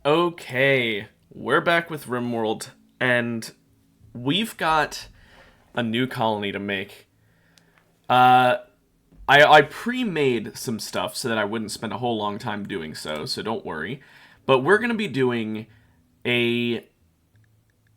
Okay, we're back with Rimworld, and we've got a new colony to make. Uh, I pre-made some stuff so that I wouldn't spend a whole long time doing so don't worry. But we're going to be doing a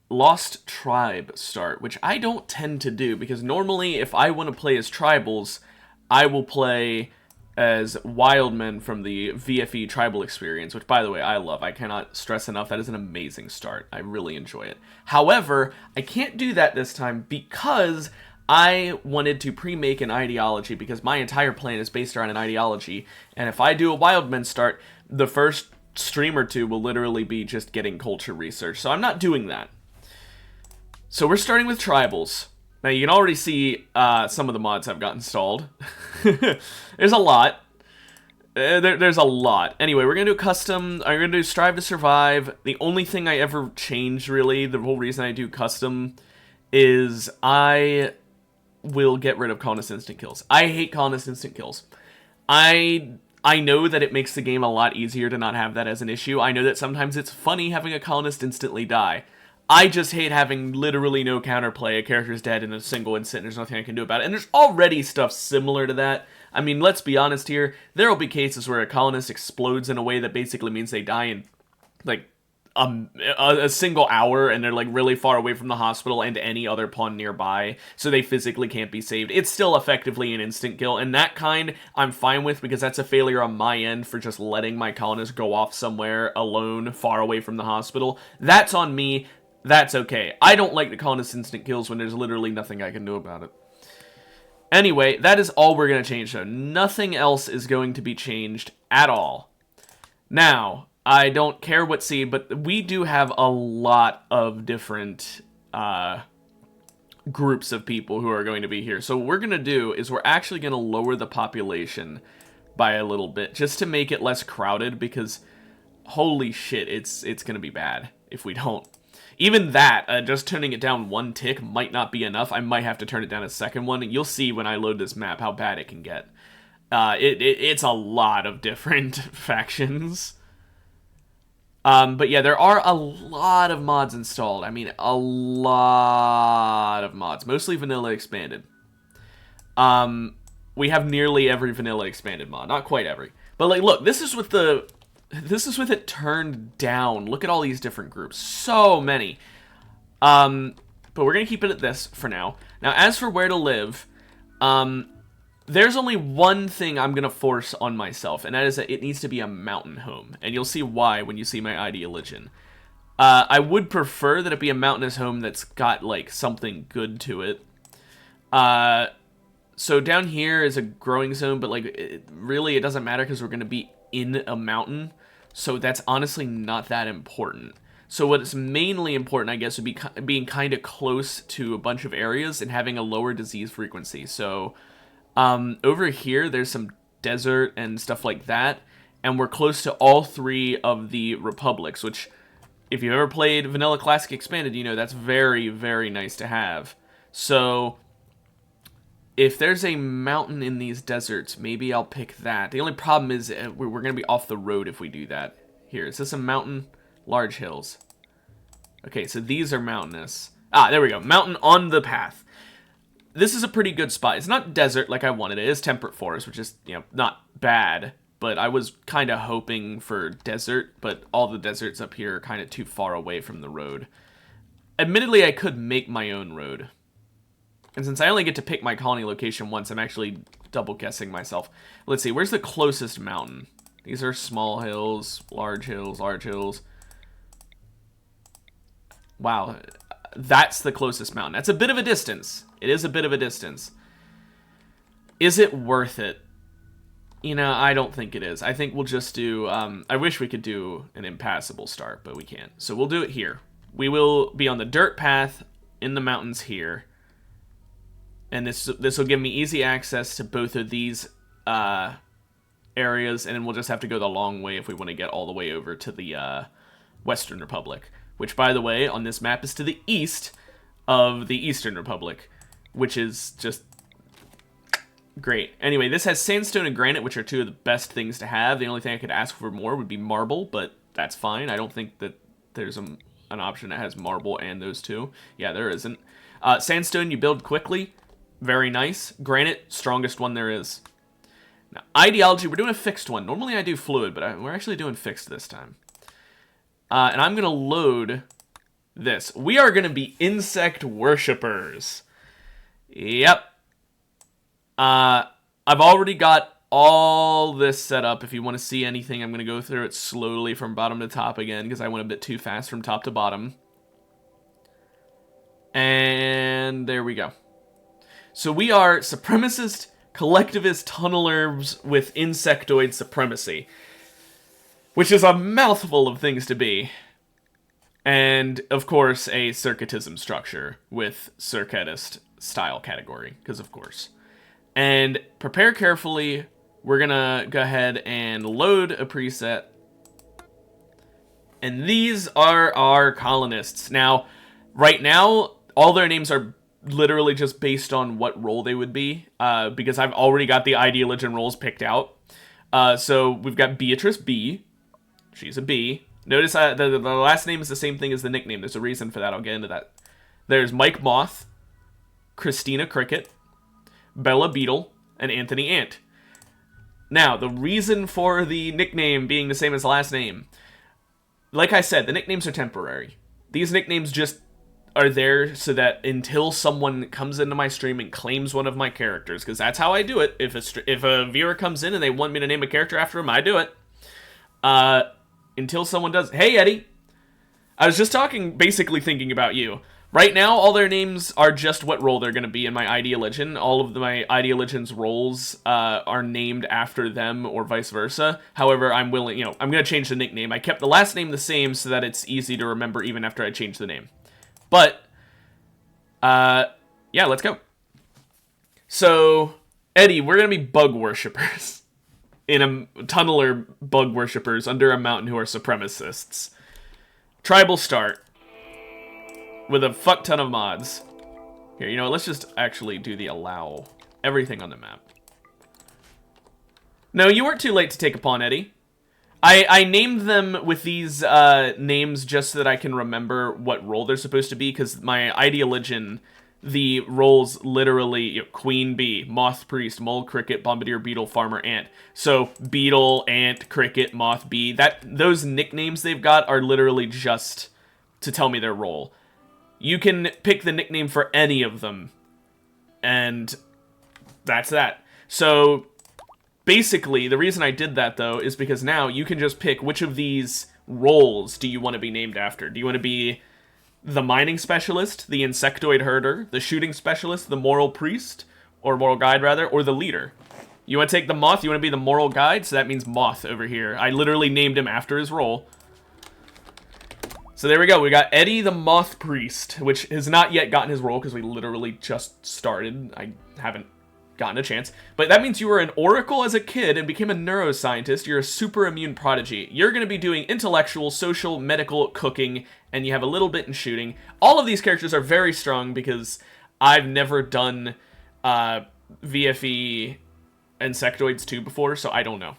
Lost Tribe start, which I don't tend to do, because normally if I want to play as tribals, I will play as Wildmen from the VFE Tribal Experience, which, by the way, I love. I cannot stress enough, that is an amazing start. I really enjoy it. However, I can't do that this time because I wanted to pre-make an ideology, because my entire plan is based around an ideology, and if I do a Wildmen start, the first stream or two will literally be just getting culture research, so I'm not doing that. So we're starting with tribals. Now you can already see some of the mods I've got installed. There's a lot. There's a lot. Anyway, we're going to do custom. I'm going to do strive to survive. The only thing I ever change, really, the whole reason I do custom, is I will get rid of colonist instant kills. I hate colonist instant kills. I know that it makes the game a lot easier to not have that as an issue. I know that sometimes it's funny having a colonist instantly die. I just hate having literally no counterplay. A character's dead in a single instant, and there's nothing I can do about it. And there's already stuff similar to that. I mean, let's be honest here. There will be cases where a colonist explodes in a way that basically means they die in, like, a single hour, and they're, like, really far away from the hospital and any other pawn nearby, so they physically can't be saved. It's still effectively an instant kill, and that kind I'm fine with, because that's a failure on my end for just letting my colonist go off somewhere alone, far away from the hospital. That's on me. That's okay. I don't like the colonist instant kills when there's literally nothing I can do about it. Anyway, that is all we're going to change, though. Nothing else is going to be changed at all. Now, I don't care what seed, but we do have a lot of different groups of people who are going to be here. So what we're going to do is we're actually going to lower the population by a little bit, just to make it less crowded, because holy shit, it's going to be bad if we don't. Even that, just turning it down one tick might not be enough. I might have to turn it down a second one. You'll see when I load this map how bad it can get. It's a lot of different factions. But yeah, there are a lot of mods installed. I mean, a lot of mods. Mostly vanilla expanded. We have nearly every vanilla expanded mod. Not quite every. But like, look, this is with it turned down. Look at all these different groups. So many. But we're going to keep it at this for now. Now, as for where to live, there's only one thing I'm going to force on myself, and that is that it needs to be a mountain home. And you'll see why when you see my ideology. I would prefer that it be a mountainous home that's got, like, something good to it. So down here is a growing zone, but, like, really it doesn't matter because we're going to be in a mountain. So that's honestly not that important. So what is mainly important, I guess, would be being kind of close to a bunch of areas and having a lower disease frequency. So over here, there's some desert and stuff like that. And we're close to all three of the republics, which, if you've ever played Vanilla Classic Expanded, you know that's very, very nice to have. So if there's a mountain in these deserts, maybe I'll pick that. The only problem is we're going to be off the road if we do that. Here, is this a mountain? Large hills. Okay, so these are mountainous. Ah, there we go. Mountain on the path. This is a pretty good spot. It's not desert like I wanted. It is temperate forest, which is, you know, not bad. But I was kind of hoping for desert, but all the deserts up here are kind of too far away from the road. Admittedly, I could make my own road. And since I only get to pick my colony location once, I'm actually double guessing myself. Let's see, where's the closest mountain? These are small hills, large hills, large hills. Wow, that's the closest mountain. That's a bit of a distance. It is a bit of a distance. Is it worth it? You know, I don't think it is. I think we'll just do, I wish we could do an impassable start, but we can't. So we'll do it here. We will be on the dirt path in the mountains here. And this will give me easy access to both of these areas, and then we'll just have to go the long way if we want to get all the way over to the Western Republic. Which, by the way, on this map is to the east of the Eastern Republic, which is just great. Anyway, this has sandstone and granite, which are two of the best things to have. The only thing I could ask for more would be marble, but that's fine. I don't think that there's an option that has marble and those two. Yeah, there isn't. Sandstone, you build quickly. Very nice. Granite, strongest one there is. Now, ideology, we're doing a fixed one. Normally I do fluid, but we're actually doing fixed this time. And I'm going to load this. We are going to be insect worshippers. Yep. I've already got all this set up. If you want to see anything, I'm going to go through it slowly from bottom to top again, because I went a bit too fast from top to bottom. And there we go. So we are supremacist, collectivist tunnelers with insectoid supremacy, which is a mouthful of things to be. And, of course, a circuitism structure with circuitist style category, because of course. And prepare carefully. We're going to go ahead and load a preset. And these are our colonists. Now, right now, all their names are literally just based on what role they would be, because I've already got the ideologian roles picked out. So we've got Beatrice B. She's a B. Notice the last name is the same thing as the nickname. There's a reason for that. I'll get into that. There's Mike Moth, Christina Cricket, Bella Beetle, and Anthony Ant. Now, the reason for the nickname being the same as the last name, like I said, the nicknames are temporary. These nicknames just are there so that until someone comes into my stream and claims one of my characters, because that's how I do it. If a viewer comes in and they want me to name a character after him, I do it. Until someone does. Hey, Eddie. I was just basically thinking about you. Right now, all their names are just what role they're going to be in my ideologian. All of my ideologian's roles are named after them or vice versa. However, I'm going to change the nickname. I kept the last name the same so that it's easy to remember even after I change the name. But, yeah, let's go. So, Eddie, we're going to be bug worshippers. Tunneler bug worshippers under a mountain who are supremacists. Tribal start. With a fuck ton of mods. Here, you know what? Let's just actually do the allow everything on the map. No, you weren't too late to take a pawn, Eddie. I named them with these names just so that I can remember what role they're supposed to be, because my ideologian, the roles literally Queen Bee, Moth Priest, Mole Cricket, Bombardier Beetle, Farmer Ant. So Beetle, Ant, Cricket, Moth Bee, those nicknames they've got are literally just to tell me their role. You can pick the nickname for any of them, and that's that. So basically, the reason I did that, though, is because now you can just pick which of these roles do you want to be named after. Do you want to be the mining specialist, the insectoid herder, the shooting specialist, the moral priest, or moral guide, rather, or the leader? You want to take the moth, you want to be the moral guide, so that means moth over here. I literally named him after his role. So there we go. We got Eddie the Moth Priest, which has not yet gotten his role because we literally just started. I haven't gotten a chance. But that means you were an oracle as a kid and became a neuroscientist. You're a super immune prodigy. You're going to be doing intellectual, social, medical, cooking, and you have a little bit in shooting. All of these characters are very strong because I've never done VFE Insectoids 2 before, so I don't know.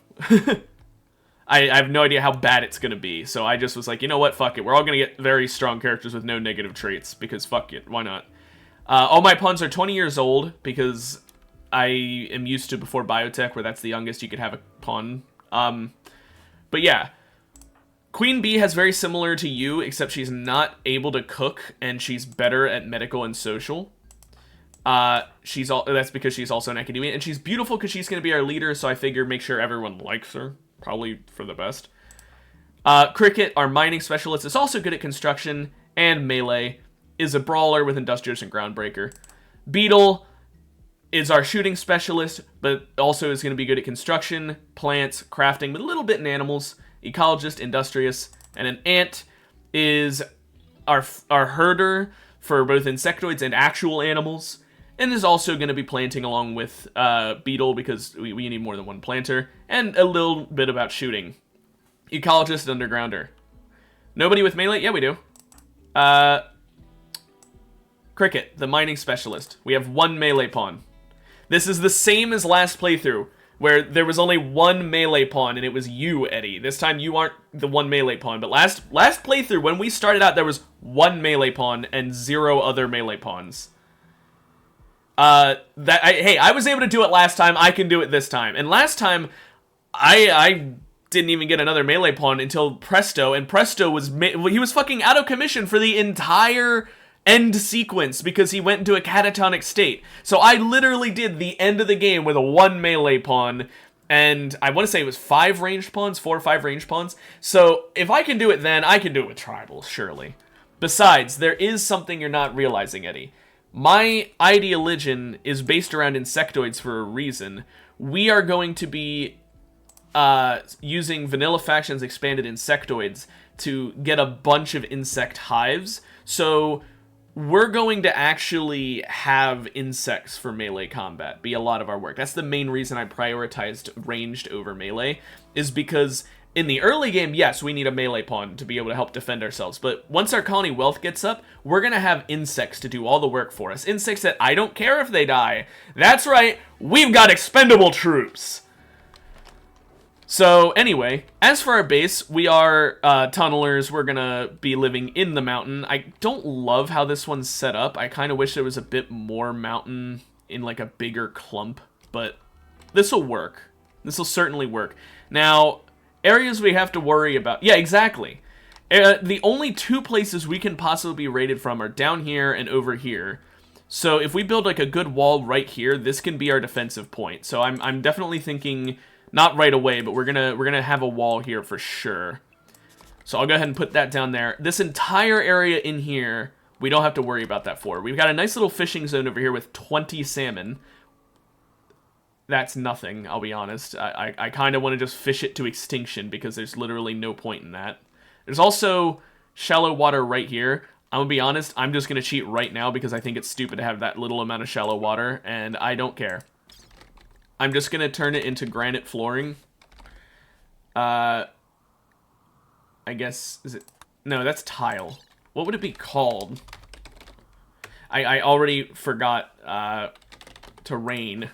I have no idea how bad it's going to be, so I just was like, you know what, fuck it. We're all going to get very strong characters with no negative traits, because fuck it, why not? All my pawns are 20 years old, because I am used to before biotech, where that's the youngest you could have a pawn. But yeah, Queen Bee has very similar to you, except she's not able to cook, and she's better at medical and social. That's because she's also an academia, and she's beautiful because she's going to be our leader, so I figure make sure everyone likes her. Probably for the best. Cricket, our mining specialist, is also good at construction and melee, is a brawler with industrious and groundbreaker. Beetle is our shooting specialist, but also is going to be good at construction, plants, crafting, but a little bit in animals. Ecologist, industrious, and an ant is our herder for both insectoids and actual animals, and is also going to be planting along with Beetle, because we need more than one planter, and a little bit about shooting. Ecologist, undergrounder. Nobody with melee? Yeah, we do. Cricket, the mining specialist. We have one melee pawn. This is the same as last playthrough. where there was only one melee pawn, and it was you, Eddie. This time you aren't the one melee pawn, but last playthrough, when we started out, there was one melee pawn and 0 other melee pawns. Hey, I was able to do it last time, I can do it this time. And last time, I didn't even get another melee pawn until Presto, and Presto he was fucking out of commission for the entire end sequence because he went into a catatonic state. So I literally did the end of the game with a 1 melee pawn, and I want to say it was 5 ranged pawns, 4 or 5 ranged pawns. So if I can do it then, I can do it with tribals, surely. Besides, there is something you're not realizing, Eddie. My ideology is based around insectoids for a reason. We are going to be using Vanilla Factions Expanded Insectoids to get a bunch of insect hives. So we're going to actually have insects for melee combat be a lot of our work. That's the main reason I prioritized ranged over melee, is because in the early game, yes, we need a melee pawn to be able to help defend ourselves, but once our colony wealth gets up, we're going to have insects to do all the work for us. Insects that I don't care if they die. That's right, we've got expendable troops! So anyway, as for our base, we are tunnelers. We're gonna be living in the mountain. I don't love how this one's set up. I kind of wish there was a bit more mountain in like a bigger clump, but this will work. This will certainly work. Now, areas we have to worry about. Yeah, exactly. The only 2 places we can possibly be raided from are down here and over here. So if we build like a good wall right here, this can be our defensive point. So I'm definitely thinking, not right away, but we're gonna have a wall here for sure. So I'll go ahead and put that down there. This entire area in here, we don't have to worry about that for. We've got a nice little fishing zone over here with 20 salmon. That's nothing, I'll be honest. I kind of want to just fish it to extinction because there's literally no point in that. There's also shallow water right here. I'm gonna be honest, I'm just gonna cheat right now because I think it's stupid to have that little amount of shallow water, and I don't care. I'm just going to turn it into granite flooring. I guess, is it? No, that's tile. What would it be called? I already forgot terrain.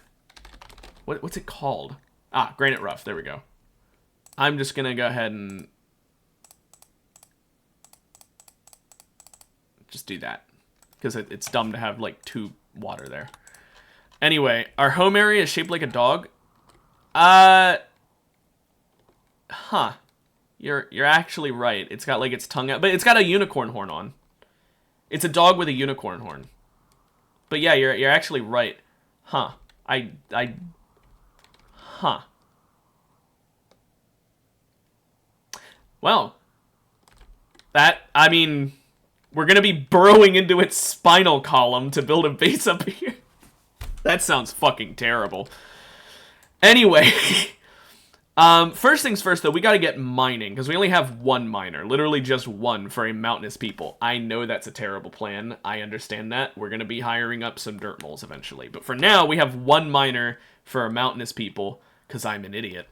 What's it called? Ah, granite rough. There we go. I'm just going to go ahead and just do that. Because it's dumb to have, like, 2 water there. Anyway, our home area is shaped like a dog. Huh. You're actually right. It's got like its tongue out, but it's got a unicorn horn on. It's a dog with a unicorn horn. But yeah, you're actually right. Huh. Huh. Well, I mean, we're gonna be burrowing into its spinal column to build a base up here. That sounds fucking terrible. Anyway, first things first, though, we gotta get mining, because we only have 1 miner. Literally just 1 for a mountainous people. I know that's a terrible plan. I understand that. We're gonna be hiring up some dirt moles eventually. But for now, we have 1 miner for a mountainous people, because I'm an idiot.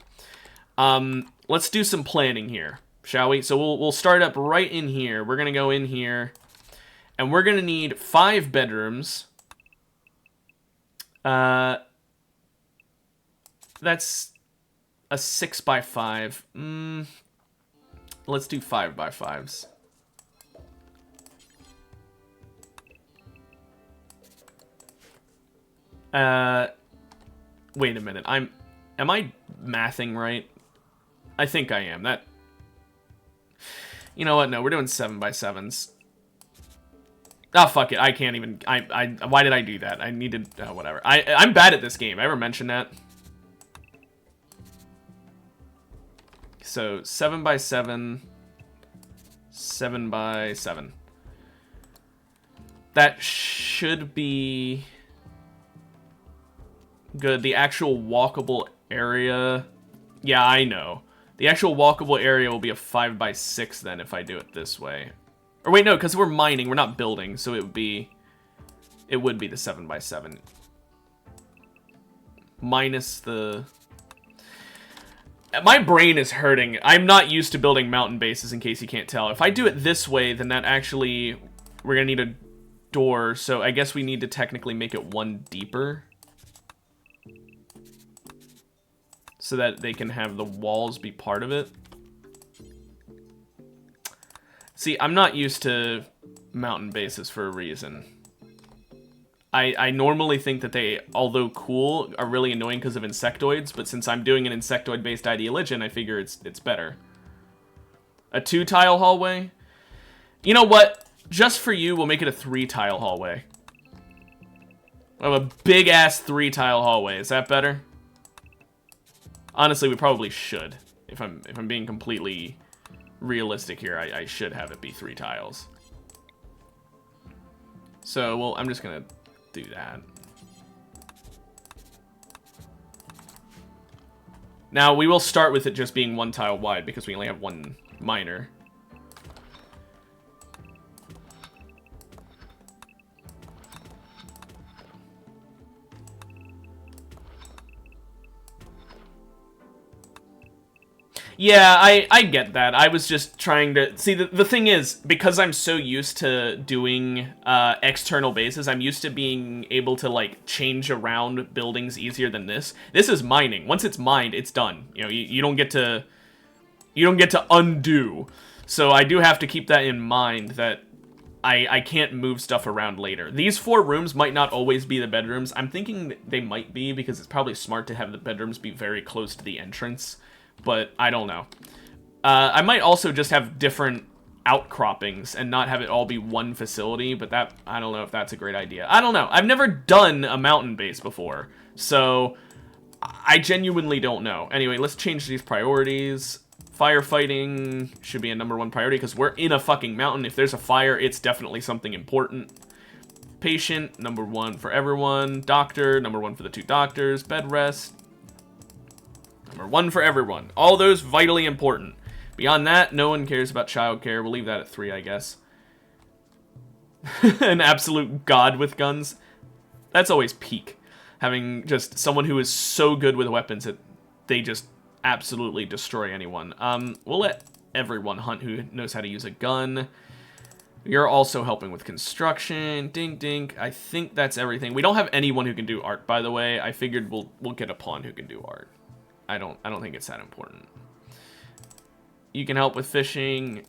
Let's do some planning here, shall we? So we'll start up right in here. We're gonna go in here, and we're gonna need 5 bedrooms. That's a 6x5. Let's do 5x5s. Wait a minute. Am I mathing right? I think I am. You know what? No, we're doing 7x7s. Oh, fuck it. I can't even... why did I do that? I needed... Oh, whatever. I'm bad at this game. I ever mentioned that? So, 7x7. 7x7. That should be... good. The actual walkable area... Yeah, I know. The actual walkable area will be a 5x6 then if I do it this way. Or wait, no, because we're mining, we're not building, so it would be the 7x7. Minus the... My brain is hurting. I'm not used to building mountain bases, in case you can't tell. If I do it this way, then that actually... We're going to need a door, so I guess we need to technically make it 1 deeper. so that they can have the walls be part of it. See, I'm not used to mountain bases for a reason. I normally think that they, although cool, are really annoying because of insectoids, but since I'm doing an insectoid-based ideologian, I figure it's better. A 2-tile hallway? You know what? Just for you, we'll make it a 3-tile hallway. I have a big-ass 3-tile hallway. Is that better? Honestly, we probably should. If I'm being completely realistic here, I should have it be 3 tiles. So, well, I'm just gonna do that. Now, we will start with it just being 1 tile wide because we only have 1 miner. Yeah, I get that. I was just trying to... See, the thing is, because I'm so used to doing external bases, I'm used to being able to, like, change around buildings easier than this. This is mining. Once it's mined, it's done. You know, you don't get to... You don't get to undo. So I do have to keep that in mind, that I can't move stuff around later. These 4 rooms might not always be the bedrooms. I'm thinking they might be, because it's probably smart to have the bedrooms be very close to the entrance. But I don't know. I might also just have different outcroppings and not have it all be one facility, but that, I don't know if that's a great idea. I don't know. I've never done a mountain base before, so I genuinely don't know. Anyway, let's change these priorities. Firefighting should be a #1 priority because we're in a fucking mountain. If there's a fire, it's definitely something important. Patient, #1 for everyone. Doctor, #1 for the 2 doctors. Bed rest, #1 for everyone. All those vitally important. Beyond that, no one cares about childcare. We'll leave that at 3, I guess. An absolute god with guns. That's always peak. Having just someone who is so good with weapons that they just absolutely destroy anyone. We'll let everyone hunt who knows how to use a gun. You're also helping with construction. Dink dink. I think that's everything. We don't have anyone who can do art, by the way. I figured we'll get a pawn who can do art. I don't think it's that important. You can help with fishing.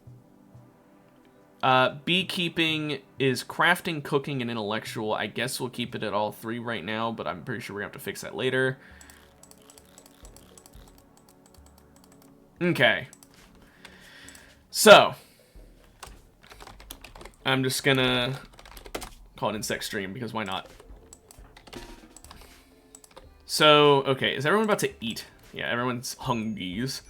Beekeeping is crafting, cooking, and intellectual. I guess we'll keep it at all 3 right now, but I'm pretty sure we're gonna have to fix that later. Okay. So, I'm just gonna call it insect stream because why not? So, okay, is everyone about to eat? Yeah, everyone's hungies.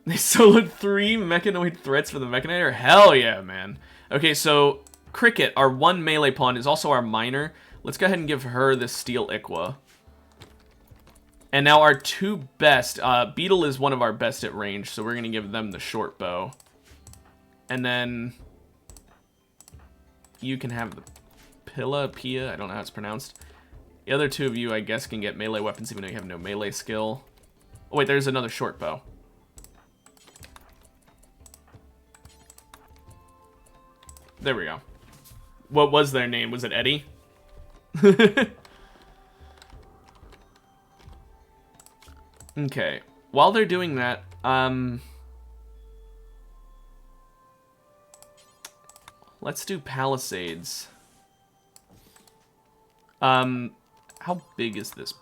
They soloed 3 mechanoid threats for the mechanator? Hell yeah, man. Okay, so Cricket, our 1 melee pawn, is also our miner. Let's go ahead and give her the steel Iqua. And now our 2 best, Beetle is one of our best at range, so we're going to give them the short bow. And then you can have the Pia, I don't know how it's pronounced. The other 2 of you, I guess, can get melee weapons even though you have no melee skill. Oh wait, there's another short bow. There we go. What was their name? Was it Eddie? Okay. While they're doing that, let's do palisades. How big is this?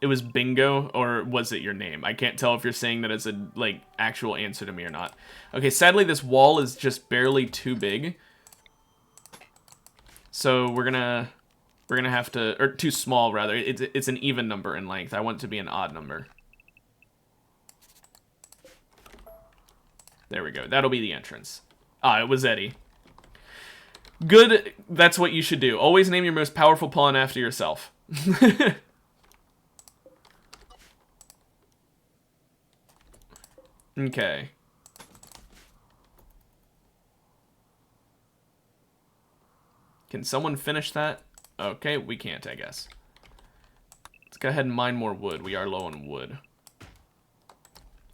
It was bingo, or was it your name? I can't tell if you're saying that as a, like, actual answer to me or not. Okay, sadly this wall is just barely too big. So we're gonna have to, or too small rather. It's an even number in length. I want it to be an odd number. There we go. That'll be the entrance. Ah, it was Eddie. Good, that's what you should do. Always name your most powerful pawn after yourself. Okay. Can someone finish that? Okay, we can't, I guess. Let's go ahead and mine more wood. We are low on wood.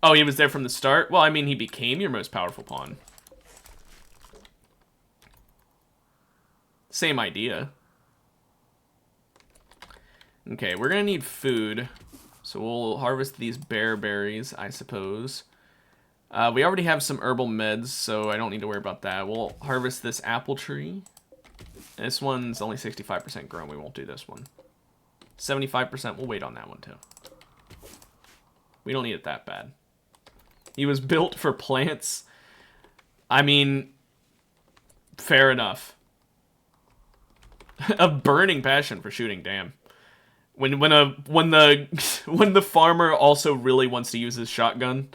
Oh, he was there from the start? Well, I mean, he became your most powerful pawn. Same idea. Okay, we're gonna need food. So we'll harvest these bear berries, I suppose. We already have some herbal meds, so I don't need to worry about that. We'll harvest this apple tree. This one's only 65% grown. We won't do this one. 75%, we'll wait on that one too. We don't need it that bad. He was built for plants. I mean, fair enough. A burning passion for shooting, damn. When the farmer also really wants to use his shotgun.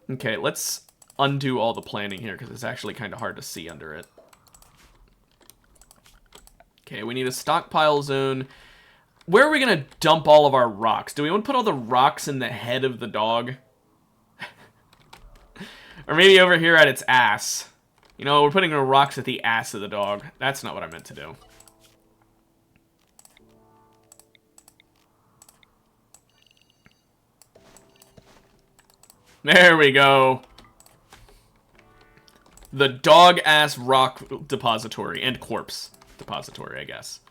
Okay, let's undo all the planning here because it's actually kind of hard to see under it. Okay, we need a stockpile zone. Where are we gonna dump all of our rocks? Do we want to put all the rocks in the head of the dog? Or maybe over here at its ass. You know, we're putting the rocks at the ass of the dog. That's not what I meant to do. There we go. The dog-ass rock depository. And corpse depository, I guess.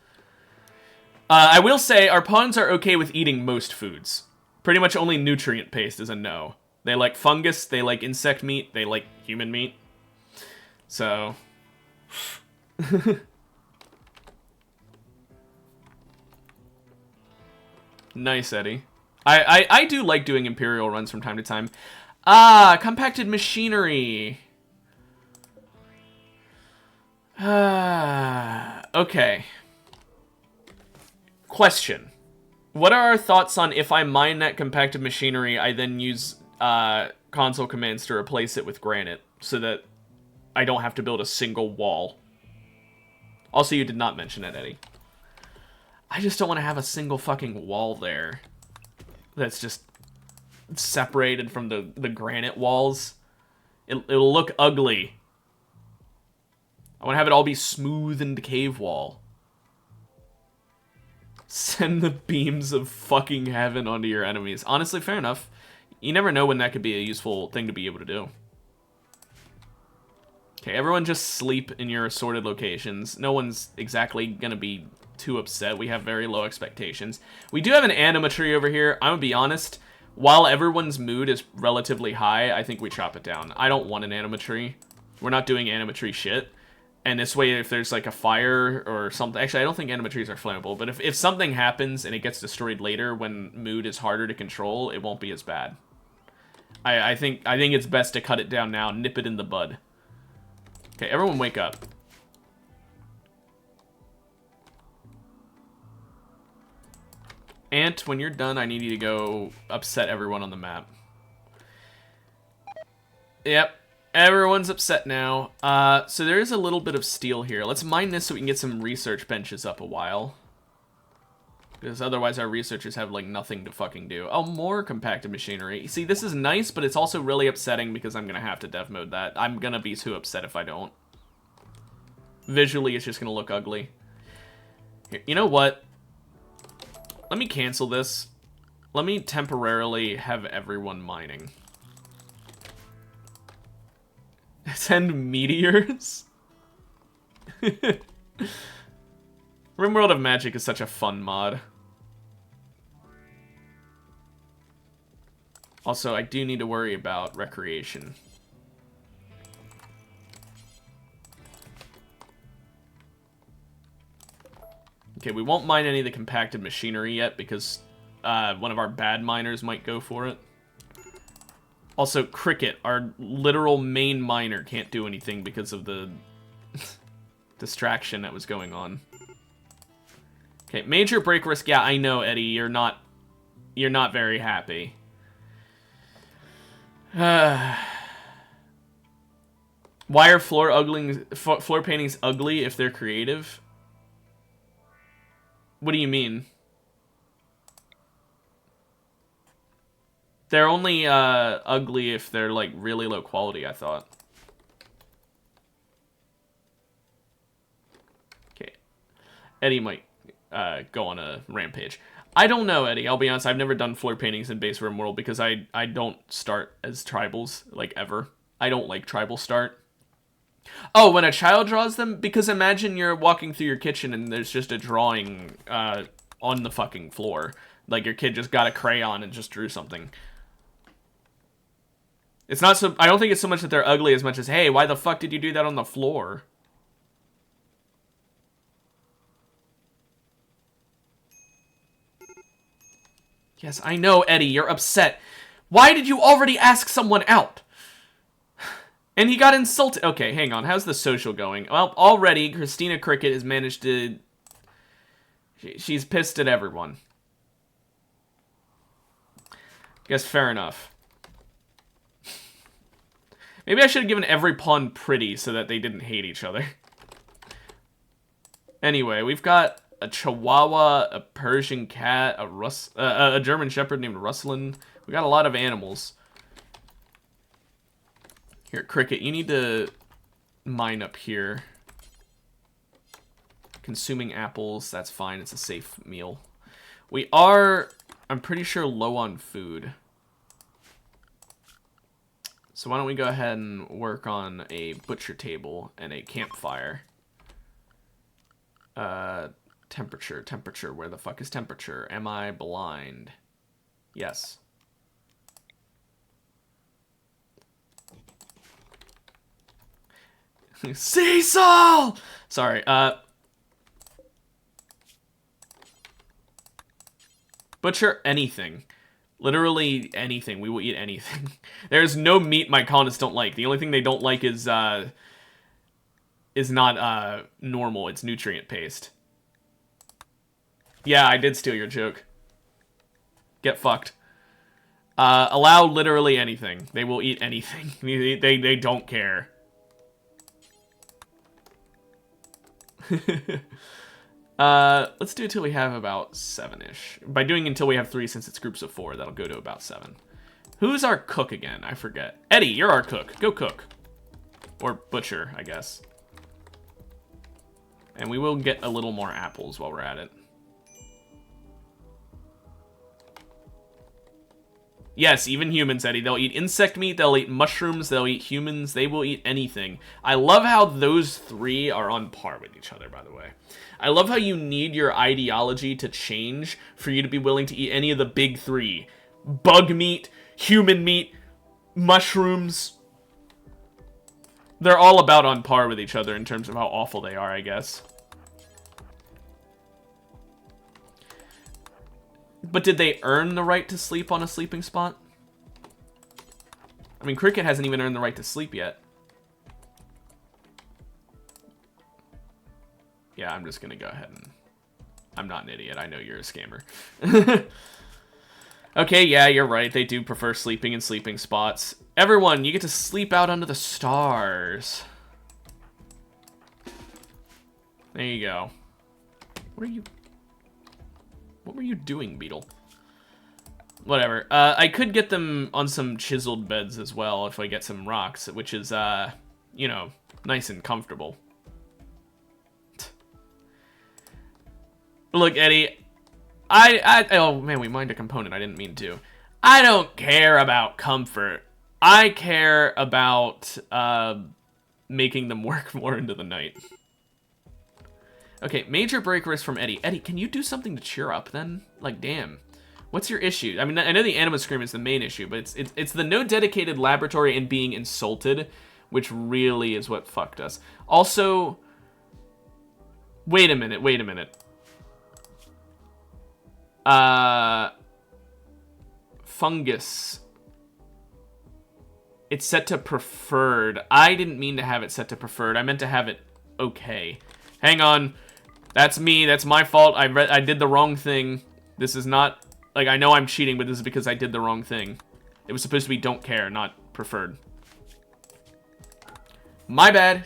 I will say, our pawns are okay with eating most foods. Pretty much only nutrient paste is a no. They like fungus, they like insect meat, they like human meat. So... Nice, Eddie. I do like doing Imperial runs from time to time. Ah, compacted machinery. Okay. Question. What are our thoughts on if I mine that compacted machinery, I then use console commands to replace it with granite, so that I don't have to build a single wall? Also, you did not mention it, Eddie. I just don't want to have a single fucking wall there that's just separated from the granite walls. It'll look ugly. I want to have it all be smooth and cave wall. Send the beams of fucking heaven onto your enemies. Honestly, fair enough. You never know when that could be a useful thing to be able to do. Okay, everyone just sleep in your assorted locations. No one's exactly gonna be too upset. We have very low expectations. We do have an anima tree over here. I'm gonna be honest. While everyone's mood is relatively high, I think we chop it down. I don't want an anima tree. We're not doing anima tree shit. And this way, if there's like a fire or something... Actually, I don't think anima trees are flammable. But if something happens and it gets destroyed later when mood is harder to control, it won't be as bad. I think it's best to cut it down now. Nip it in the bud. Okay, everyone wake up. Ant, when you're done, I need you to go upset everyone on the map. Yep. Everyone's upset now. So there is a little bit of steel here. Let's mine this so we can get some research benches up a while. Because otherwise our researchers have, like, nothing to fucking do. Oh, more compacted machinery. See, this is nice, but it's also really upsetting because I'm gonna have to dev mode that. I'm gonna be too upset if I don't. Visually, it's just gonna look ugly. Here, you know what? Let me cancel this. Let me temporarily have everyone mining. Send meteors? Rimworld of Magic is such a fun mod. Also, I do need to worry about recreation. Okay, we won't mine any of the compacted machinery yet because one of our bad miners might go for it. Also, Cricket, our literal main miner, can't do anything because of the distraction that was going on. Okay, major break risk. Yeah, I know, Eddie. You're not very happy. Why are floor paintings ugly if they're creative? What do you mean? They're only ugly if they're, like, really low quality, I thought. Okay. Eddie might go on a rampage. I don't know, Eddie. I'll be honest. I've never done floor paintings in base Rimworld because I don't start as tribals, like, ever. I don't like tribal start. Oh, when a child draws them? Because imagine you're walking through your kitchen and there's just a drawing on the fucking floor. Like your kid just got a crayon and just drew something. It's not so... I don't think it's so much that they're ugly as much as, hey, why the fuck did you do that on the floor? Yes, I know, Eddie, you're upset. Why did you already ask someone out? And he got insulted. Okay, hang on. How's the social going? Well, already, Christina Cricket has managed to... She's pissed at everyone. Guess fair enough. Maybe I should have given every pawn pretty so that they didn't hate each other. Anyway, we've got a Chihuahua, a Persian cat, a German Shepherd named Rustlin. We got a lot of animals. Here, Cricket, you need to mine up here. Consuming apples, that's fine. It's a safe meal. We are, I'm pretty sure, low on food. So why don't we go ahead and work on a butcher table and a campfire. Temperature. Where the fuck is temperature? Am I blind? Yes. Cecil! Sorry, butcher anything. Literally anything. We will eat anything. There's no meat my colonists don't like. The only thing they don't like is not normal. It's nutrient paste. Yeah, I did steal your joke. Get fucked. Allow literally anything. They will eat anything. They don't care. Let's do it till we have about 7-ish. By doing until we have 3, since it's groups of 4, that'll go to about 7. Who's our cook again? I forget. Eddie, you're our cook. Go cook. Or butcher, I guess. And we will get a little more apples while we're at it. Yes, even humans, Eddie. They'll eat insect meat, they'll eat mushrooms, they'll eat humans, they will eat anything. I love how those 3 are on par with each other, by the way. I love how you need your ideology to change for you to be willing to eat any of the big 3. Bug meat, human meat, mushrooms. They're all about on par with each other in terms of how awful they are, I guess. But did they earn the right to sleep on a sleeping spot? I mean, Cricket hasn't even earned the right to sleep yet. Yeah, I'm just gonna go ahead and... I'm not an idiot. I know you're a scammer. Okay, yeah, you're right. They do prefer sleeping in sleeping spots. Everyone, you get to sleep out under the stars. There you go. What were you doing, Beetle? Whatever. I could get them on some chiseled beds as well if I get some rocks, which is, you know, nice and comfortable. Look, Eddie, oh man, we mined a component. I didn't mean to. I don't care about comfort. I care about, making them work more into the night. Okay, major break risk from Eddie. Eddie, can you do something to cheer up then? Like, damn. What's your issue? I mean, I know the anima scream is the main issue, but it's the no dedicated laboratory and being insulted, which really is what fucked us. Also, wait a minute. Fungus. It's set to preferred. I didn't mean to have it set to preferred. I meant to have it okay. Hang on. That's me. That's my fault. I did the wrong thing. This is not... Like, I know I'm cheating, but this is because I did the wrong thing. It was supposed to be don't care, not preferred. My bad.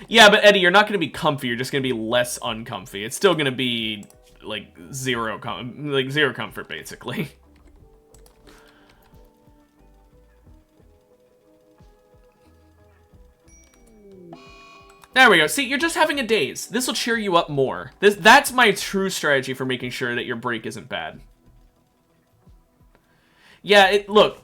Yeah, but Eddie, you're not going to be comfy. You're just going to be less uncomfy. It's still going to be, like, zero comfort, basically. There we go. See, you're just having a daze. This will cheer you up more. That's my true strategy for making sure that your break isn't bad. Yeah, look.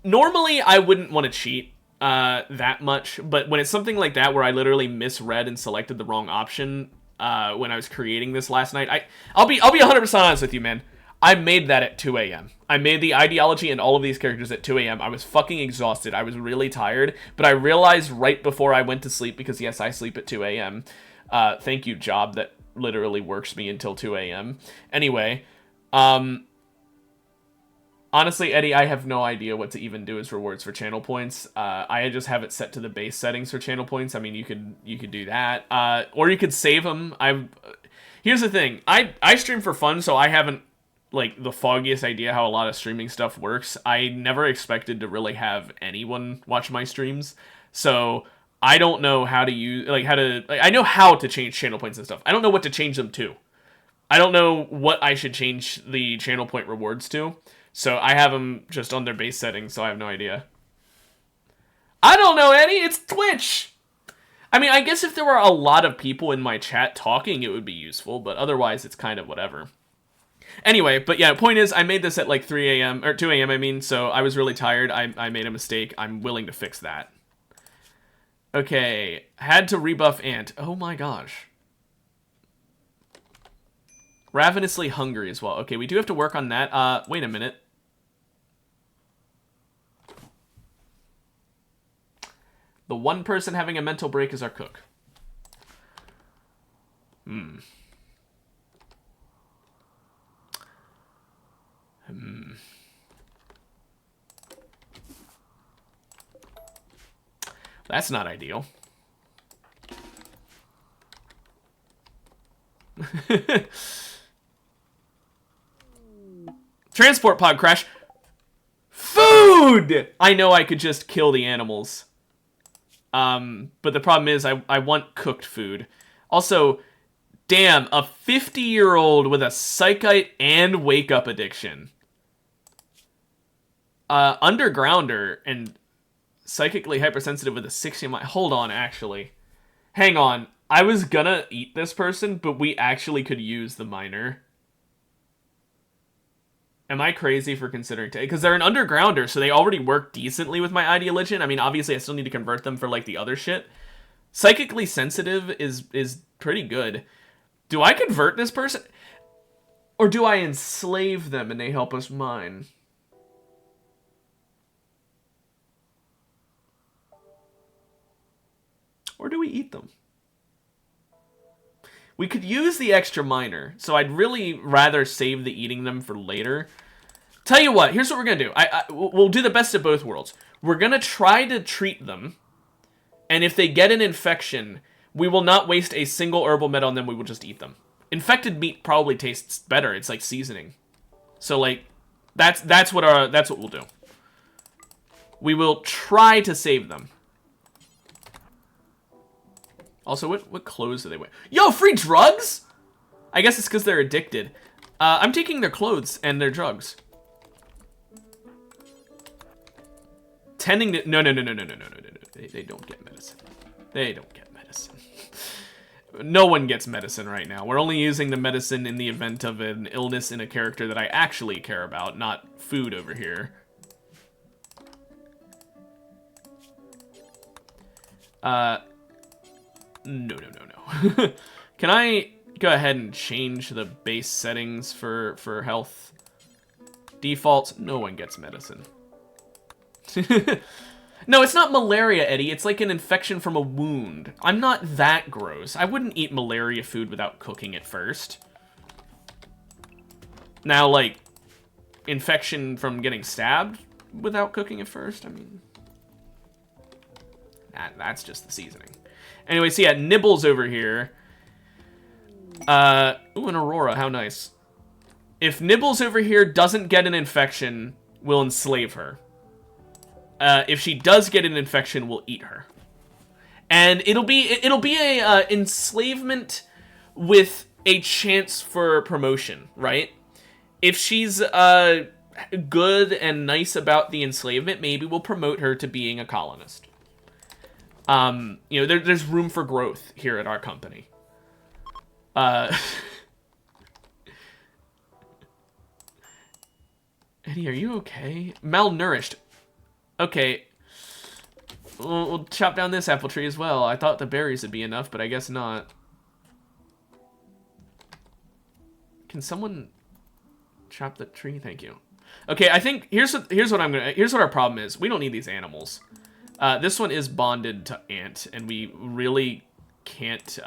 Normally, I wouldn't want to cheat. that much, but when it's something like that where I literally misread and selected the wrong option when I was creating this last night, I'll be 100% honest with you, man. I made that at 2 a.m. I made the ideology and all of these characters at 2 a.m. I was fucking exhausted. I was really tired, but I realized right before I went to sleep, because yes, I sleep at 2 a.m. Thank you, job that literally works me until 2 a.m. Anyway, honestly, Eddie, I have no idea what to even do as rewards for channel points. I just have it set to the base settings for channel points. I mean, you could do that, or you could save them. Here's the thing: I stream for fun, so I haven't like the foggiest idea how a lot of streaming stuff works. I never expected to really have anyone watch my streams, so I don't know how to use I know how to change channel points and stuff. I don't know what to change them to. I don't know what I should change the channel point rewards to. So I have them just on their base settings, so I have no idea. I don't know, Eddie. It's Twitch. I mean, I guess if there were a lot of people in my chat talking, it would be useful, but otherwise it's kind of whatever. Anyway, but yeah, point is, I made this at like 3 a.m., or 2 a.m., I mean, so I was really tired. I made a mistake. I'm willing to fix that. Okay, had to rebuff Ant. Oh my gosh. Ravenously hungry as well. Okay, we do have to work on that. Wait a minute. The one person having a mental break is our cook. That's not ideal. Transport pod crash. Food! I know I could just kill the animals. But the problem is I want cooked food. Also, damn, a 50-year-old with a psychite and wake-up addiction. Undergrounder and psychically hypersensitive with a 60 mile. Hold on, actually. Hang on. I was gonna eat this person, but we actually could use the miner. Am I crazy for considering... Because they're an undergrounder, so they already work decently with my ideologian. I mean, obviously, I still need to convert them for, like, the other shit. Psychically sensitive is pretty good. Do I convert this person? Or do I enslave them and they help us mine? Or do we eat them? We could use the extra miner, so I'd really rather save the eating them for later. Tell you what, here's what we're gonna do. We'll do the best of both worlds. We're gonna try to treat them, and if they get an infection, we will not waste a single herbal med on them, we will just eat them. Infected meat probably tastes better, it's like seasoning. So, like, that's what we'll do. We will try to save them. Also, what clothes do they wear? Yo, free drugs? I guess it's because they're addicted. I'm taking their clothes and their drugs. Tending to... No. They don't get medicine. They don't get medicine. No one gets medicine right now. We're only using the medicine in the event of an illness in a character that I actually care about, not food over here. No. Can I go ahead and change the base settings for health? Defaults, no one gets medicine. No, it's not malaria, Eddie. It's like an infection from a wound. I'm not that gross. I wouldn't eat malaria food without cooking it first. Now, like, infection from getting stabbed without cooking it first? I mean, that's just the seasoning. Anyway, so yeah, Nibbles over here. Ooh, an Aurora, how nice. If Nibbles over here doesn't get an infection, we'll enslave her. If she does get an infection, we'll eat her. And it'll be a enslavement with a chance for promotion, right? If she's good and nice about the enslavement, maybe we'll promote her to being a colonist. You know, there's room for growth here at our company. Eddie, are you okay? Malnourished. Okay. we'll chop down this apple tree as well. I thought the berries would be enough, but I guess not. Can someone chop the tree? Thank you. Okay, I think here's what our problem is. We don't need these animals. This one is bonded to ant, and we really can't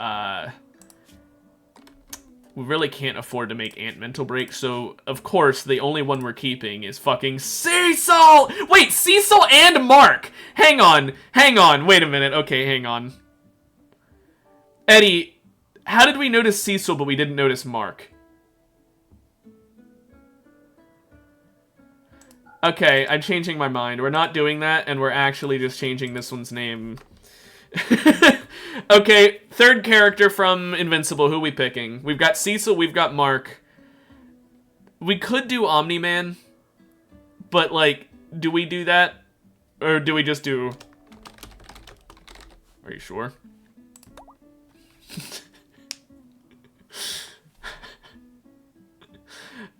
afford to make ant mental break. So of course the only one we're keeping is fucking Cecil. Wait, Cecil and Mark. Hang on. Wait a minute. Okay, hang on. Eddie, how did we notice Cecil but we didn't notice Mark? Okay, I'm changing my mind. We're not doing that, and we're actually just changing this one's name. Okay, third character from Invincible. Who are we picking? We've got Cecil, we've got Mark. We could do Omni-Man, but, like, do we do that? Or do we just do... Are you sure?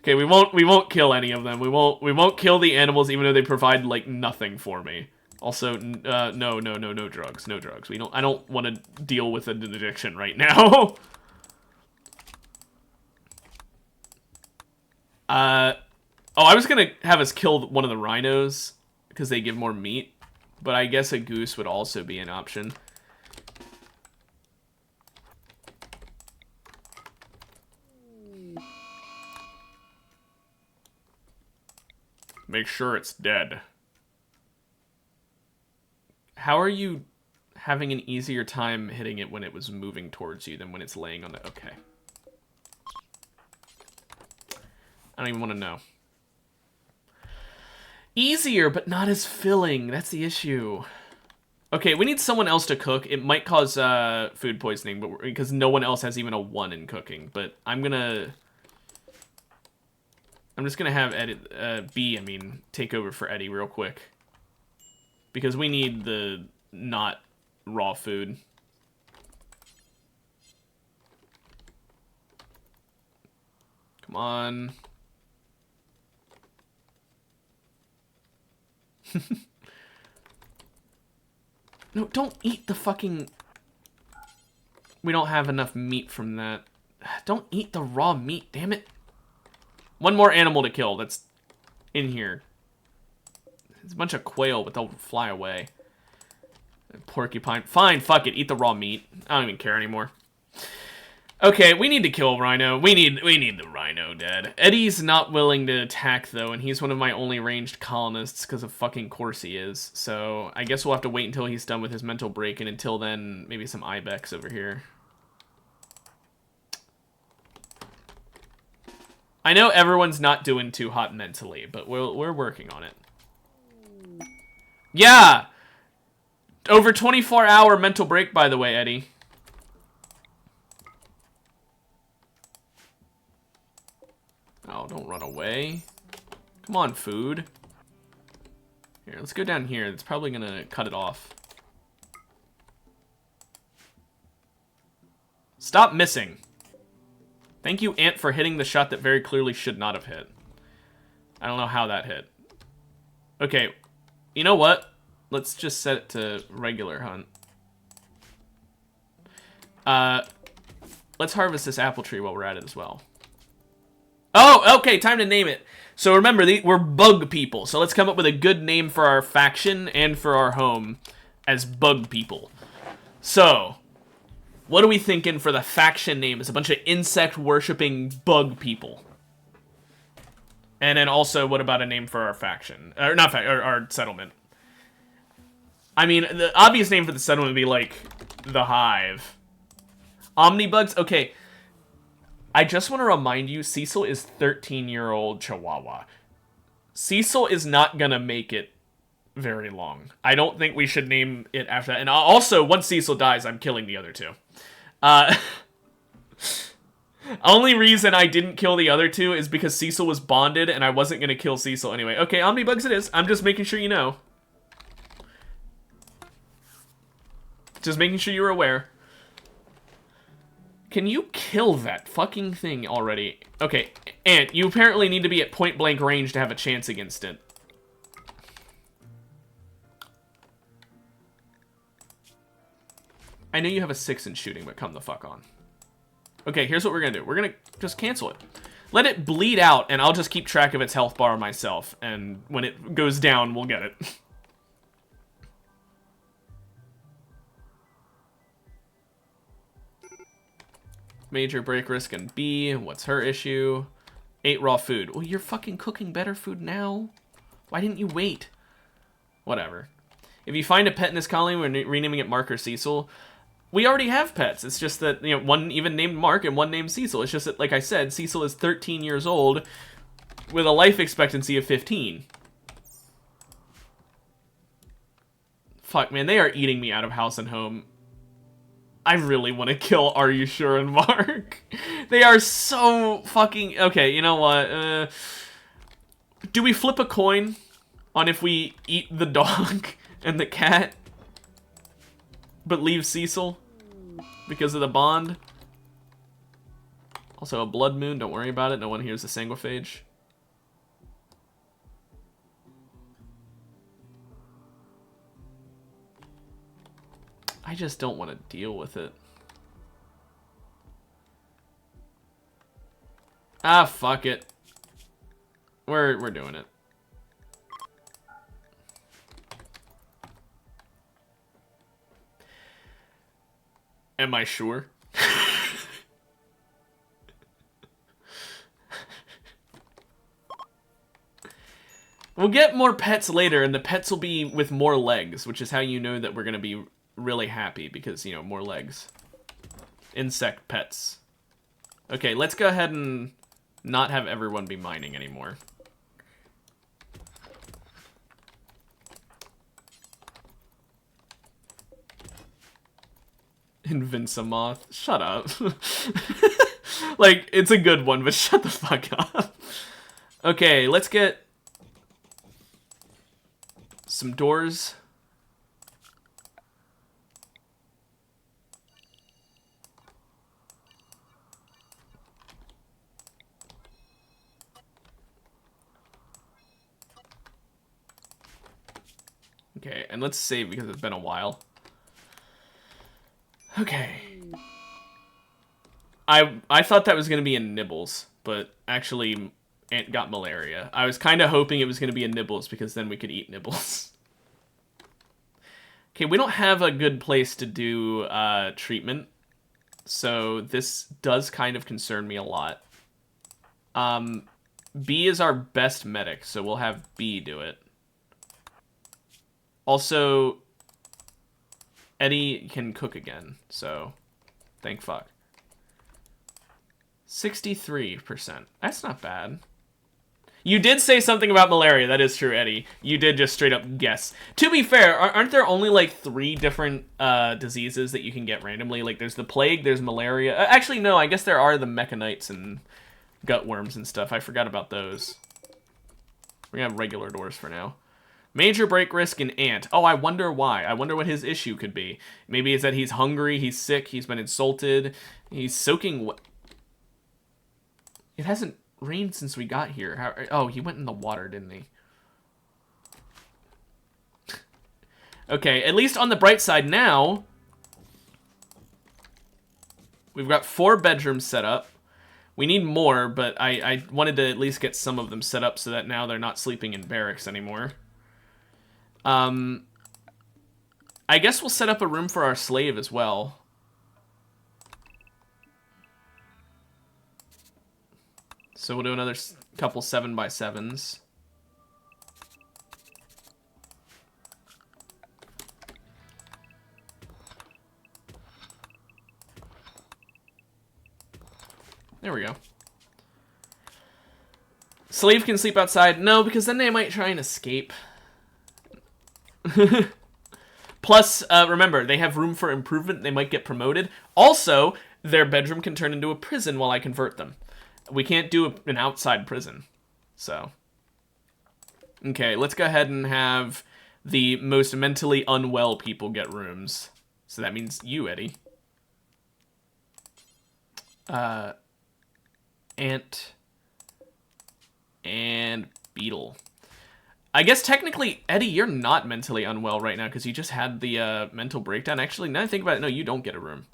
Okay, we won't kill any of them. We won't kill the animals, even though they provide like nothing for me. Also, no drugs, no drugs. I don't want to deal with an addiction right now. Oh, I was gonna have us kill one of the rhinos because they give more meat, but I guess a goose would also be an option. Make sure it's dead. How are you having an easier time hitting it when it was moving towards you than when it's laying on the... Okay. I don't even want to know. Easier, but not as filling. That's the issue. Okay, we need someone else to cook. It might cause food poisoning, but because no one else has even a 1 in cooking. But I'm just gonna have take over for Eddie real quick. Because we need the not raw food. Come on. No, don't eat the fucking... We don't have enough meat from that. Don't eat the raw meat, damn it. One more animal to kill that's in here. It's a bunch of quail, but they'll fly away. Porcupine. Fine, fuck it. Eat the raw meat. I don't even care anymore. Okay, we need to kill Rhino. We need the Rhino dead. Eddie's not willing to attack, though, and he's one of my only ranged colonists, because of fucking course he is. So, I guess we'll have to wait until he's done with his mental break, and until then, maybe some ibex over here. I know everyone's not doing too hot mentally, but we're working on it. Yeah! Over 24-hour mental break, by the way, Eddie. Oh, don't run away. Come on, food. Here, let's go down here. It's probably gonna cut it off. Stop missing. Thank you, Ant, for hitting the shot that very clearly should not have hit. I don't know how that hit. Okay, you know what? Let's just set it to regular hunt. Let's harvest this apple tree while we're at it as well. Oh, okay, time to name it. So remember, we're bug people. So let's come up with a good name for our faction and for our home as bug people. So, what are we thinking for the faction name? It's a bunch of insect-worshipping bug people. And then also, what about a name for our faction? Or not our settlement. I mean, the obvious name for the settlement would be, like, the Hive. Omnibugs? Okay. I just want to remind you, Cecil is 13-year-old Chihuahua. Cecil is not gonna make it very long. I don't think we should name it after that. And also, once Cecil dies, I'm killing the other two. Only reason I didn't kill the other two is because Cecil was bonded, and I wasn't gonna kill Cecil anyway. Okay, Omnibugs it is. I'm just making sure you know. Just making sure you're aware. Can you kill that fucking thing already? Okay, Ant, you apparently need to be at point-blank range to have a chance against it. I know you have a 6 in shooting, but come the fuck on. Okay, here's what we're gonna do. We're gonna just cancel it. Let it bleed out, and I'll just keep track of its health bar myself. And when it goes down, we'll get it. Major break risk and B. What's her issue? 8 raw food. Well, you're fucking cooking better food now. Why didn't you wait? Whatever. If you find a pet in this colony, we're renaming it Mark or Cecil. We already have pets. It's just that, you know, one even named Mark and one named Cecil. It's just that, like I said, Cecil is 13 years old with a life expectancy of 15. Fuck, man, they are eating me out of house and home. I really want to kill Are You Sure and Mark. They are so fucking... Okay, you know what? Do we flip a coin on if we eat the dog and the cat, but leave Cecil because of the bond? Also, a blood moon. Don't worry about it. No one hears the sanguiphage. I just don't want to deal with it. Ah, fuck it. We're doing it. Am I sure? We'll get more pets later, and the pets will be with more legs, which is how you know that we're going to be really happy, because, you know, more legs. Insect pets. Okay, let's go ahead and not have everyone be mining anymore. Invincimoth. Shut up. Like, it's a good one, but shut the fuck up. Okay, let's get some doors. Okay, and let's save because it's been a while. Okay. I thought that was going to be a Nibbles, but actually Ant got malaria. I was kind of hoping it was going to be a Nibbles because then we could eat Nibbles. Okay, we don't have a good place to do treatment, so this does kind of concern me a lot. B is our best medic, so we'll have B do it. Also, Eddie can cook again, so thank fuck. 63%. That's not bad. You did say something about malaria. That is true, Eddie. You did just straight up guess. To be fair, aren't there only like 3 different diseases that you can get randomly? Like there's the plague, there's malaria. Actually, no, I guess there are the mechanites and gutworms and stuff. I forgot about those. We're gonna have regular doors for now. Major break risk in Ant. Oh, I wonder why. I wonder what his issue could be. Maybe it's that he's hungry, he's sick, he's been insulted, he's soaking wet. It hasn't rained since we got here. Oh, he went in the water, didn't he? Okay, at least on the bright side now, we've got 4 bedrooms set up. We need more, but I wanted to at least get some of them set up so that now they're not sleeping in barracks anymore. I guess we'll set up a room for our slave as well. So we'll do another couple 7x7s. There we go. Slave can sleep outside. No, because then they might try and escape. Plus, remember, they have room for improvement. They might get promoted. Also, their bedroom can turn into a prison while I convert them. We can't do an outside prison. So. Okay, let's go ahead and have the most mentally unwell people get rooms. So that means you, Eddie. Ant. And Beetle. I guess technically, Eddie, you're not mentally unwell right now because you just had the mental breakdown. Actually, now I think about it, no, you don't get a room.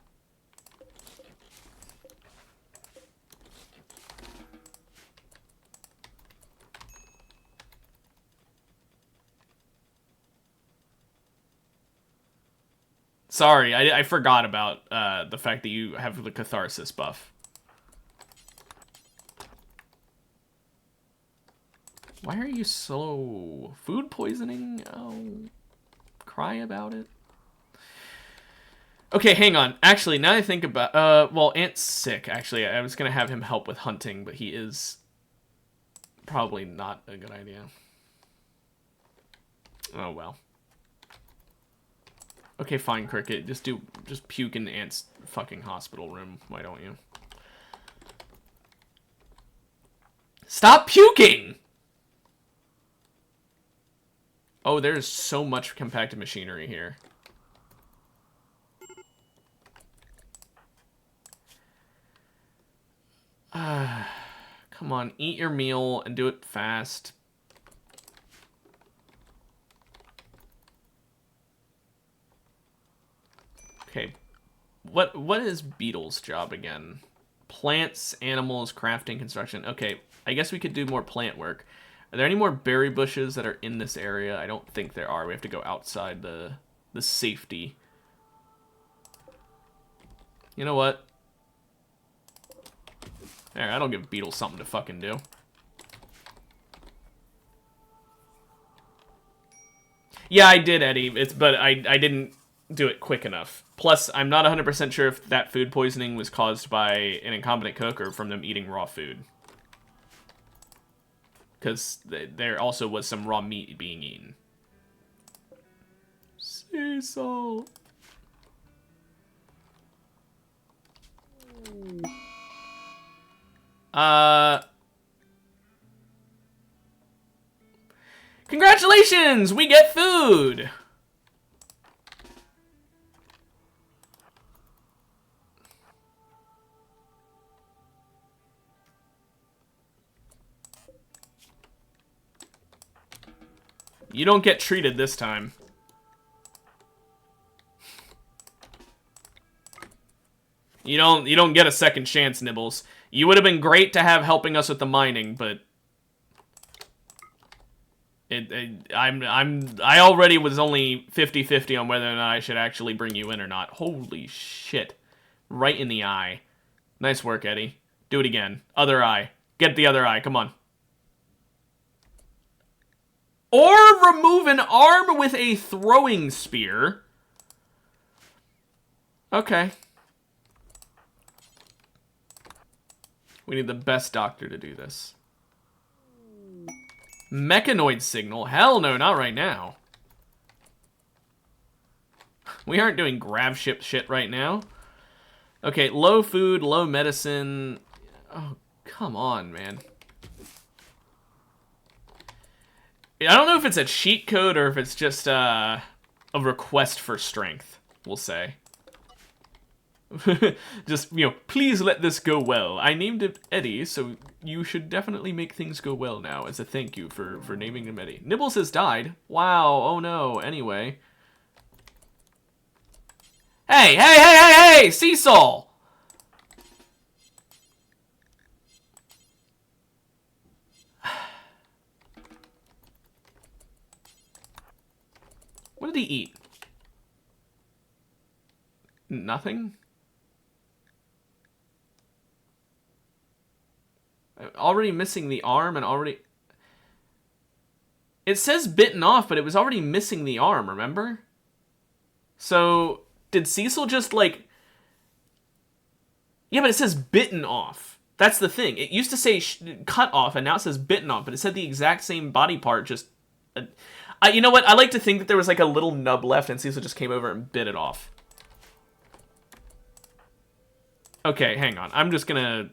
Sorry, I forgot about the fact that you have the catharsis buff. Why are you so... Food poisoning? Oh, cry about it. Okay, hang on. Actually, now I think about... well, Ant's sick, actually. I was going to have him help with hunting, but he is probably not a good idea. Oh, well. Okay, fine, Cricket. Just puke in Ant's fucking hospital room. Why don't you? Stop puking! Oh, there's so much compacted machinery here. Come on, eat your meal and do it fast. Okay, what is Beetle's job again? Plants, animals, crafting, construction. Okay, I guess we could do more plant work. Are there any more berry bushes that are in this area? I don't think there are. We have to go outside the safety. You know what? There, that'll give Beetle something to fucking do. Yeah, I did, Eddie. But I didn't do it quick enough. Plus, I'm not 100% sure if that food poisoning was caused by an incompetent cook or from them eating raw food. Because there also was some raw meat being eaten. Sea salt. Congratulations! We get food! You don't get treated this time. You don't get a second chance, Nibbles. You would have been great to have helping us with the mining, but I already was only 50-50 on whether or not I should actually bring you in or not. Holy shit. Right in the eye. Nice work, Eddie. Do it again. Other eye. Get the other eye. Come on. Or remove an arm with a throwing spear. Okay. We need the best doctor to do this. Mechanoid signal? Hell no, not right now. We aren't doing grav ship shit right now. Okay, low food, low medicine. Oh, come on, man. I don't know if it's a cheat code or if it's just a request for strength, we'll say. Just, you know, please let this go well. I named it Eddie, so you should definitely make things go well now as a thank you for naming him Eddie. Nibbles has died. Wow, oh no, anyway. Hey, hey, hey, hey, hey, Cecil! What did he eat? Nothing? Already missing the arm and already... It says bitten off, but it was already missing the arm, remember? So, did Cecil just, like... Yeah, but it says bitten off. That's the thing. It used to say cut off, and now it says bitten off, but it said the exact same body part, just... you know what? I like to think that there was, like, a little nub left, and Cecil just came over and bit it off. Okay, hang on. I'm just gonna...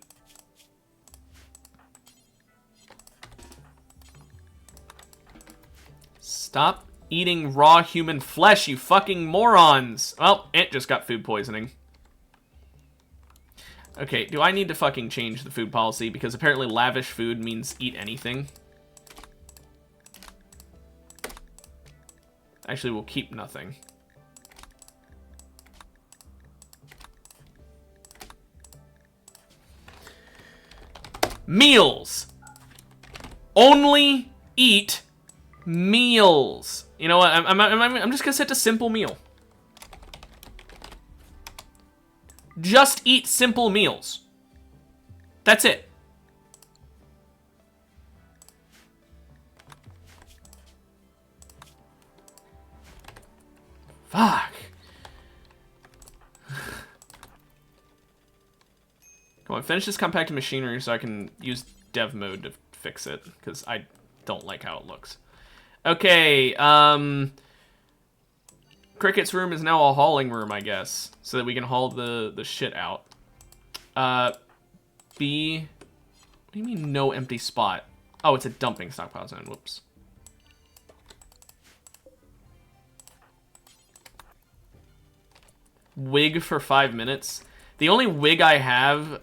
Stop eating raw human flesh, you fucking morons! Well, Ant just got food poisoning. Okay, do I need to fucking change the food policy? Because apparently lavish food means eat anything. Actually, we'll keep nothing. Meals. Only eat meals. You know what? I'm just gonna set to simple meal. Just eat simple meals. That's it. Fuck. Come on, finish this compacted machinery so I can use dev mode to fix it, because I don't like how it looks. Okay, Cricket's room is now a hauling room, I guess, so that we can haul the shit out. B, what do you mean no empty spot? Oh, it's a dumping stockpile zone, whoops. Wig for 5 minutes. The only wig I have,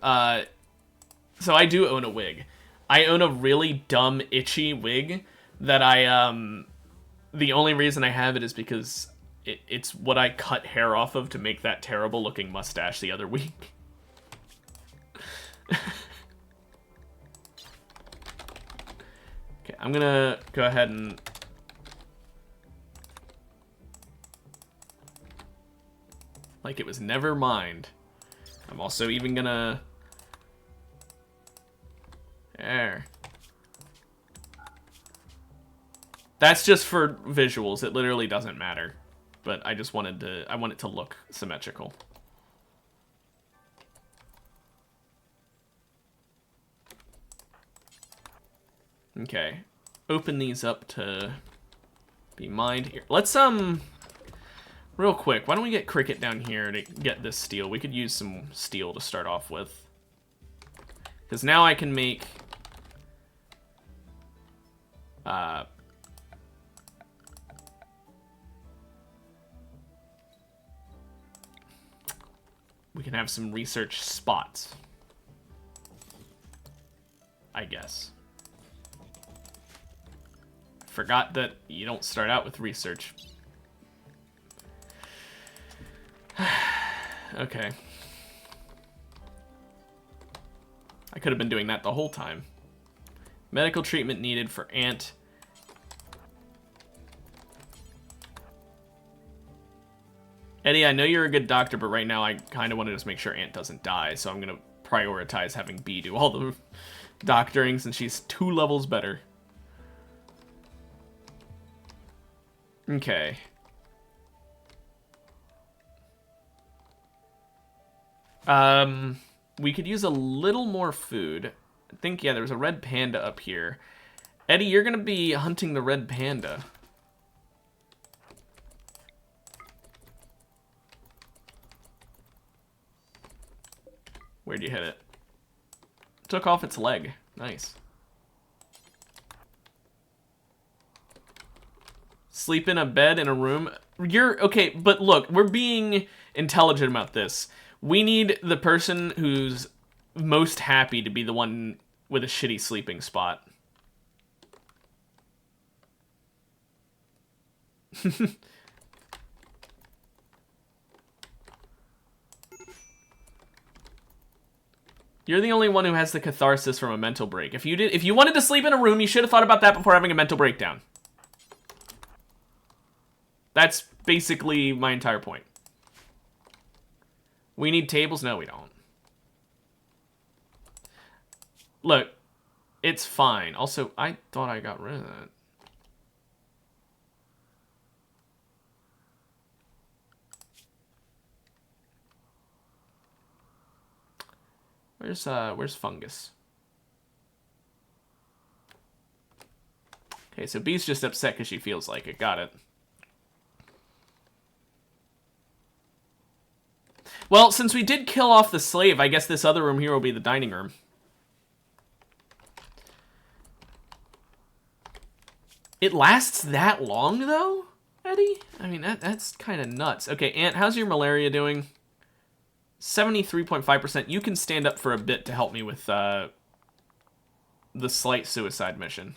so I do own a wig. I own a really dumb, itchy wig that the only reason I have it is because it's what I cut hair off of to make that terrible looking mustache the other week. Okay, I'm gonna go ahead and... like it was never mined. I'm also even gonna... there. That's just for visuals. It literally doesn't matter. But I just wanted to... I want it to look symmetrical. Okay. Open these up to be mined here. Let's, real quick, why don't we get Cricket down here to get this steel? We could use some steel to start off with. Because now I can make... we can have some research spots. I guess. Forgot that you don't start out with research. Okay. I could have been doing that the whole time. Medical treatment needed for Ant. Eddie, I know you're a good doctor, but right now I kind of want to just make sure Ant doesn't die, so I'm going to prioritize having B do all the doctoring since she's 2 levels better. Okay. We could use a little more food. I think, yeah, there's a red panda up here. Eddie, you're gonna be hunting the red panda. Where'd you hit it? Took off its leg. Nice. Sleep in a bed in a room. You're okay, but look, we're being intelligent about this. We need the person who's most happy to be the one with a shitty sleeping spot. You're the only one who has the catharsis from a mental break. If you wanted to sleep in a room, you should have thought about that before having a mental breakdown. That's basically my entire point. We need tables? No, we don't. Look, it's fine. Also, I thought I got rid of that. Where's fungus? Okay, so B's just upset because she feels like it. Got it. Well, since we did kill off the slave, I guess this other room here will be the dining room. It lasts that long, though, Eddie? I mean, that's kind of nuts. Okay, Ant, how's your malaria doing? 73.5%. You can stand up for a bit to help me with the slight suicide mission.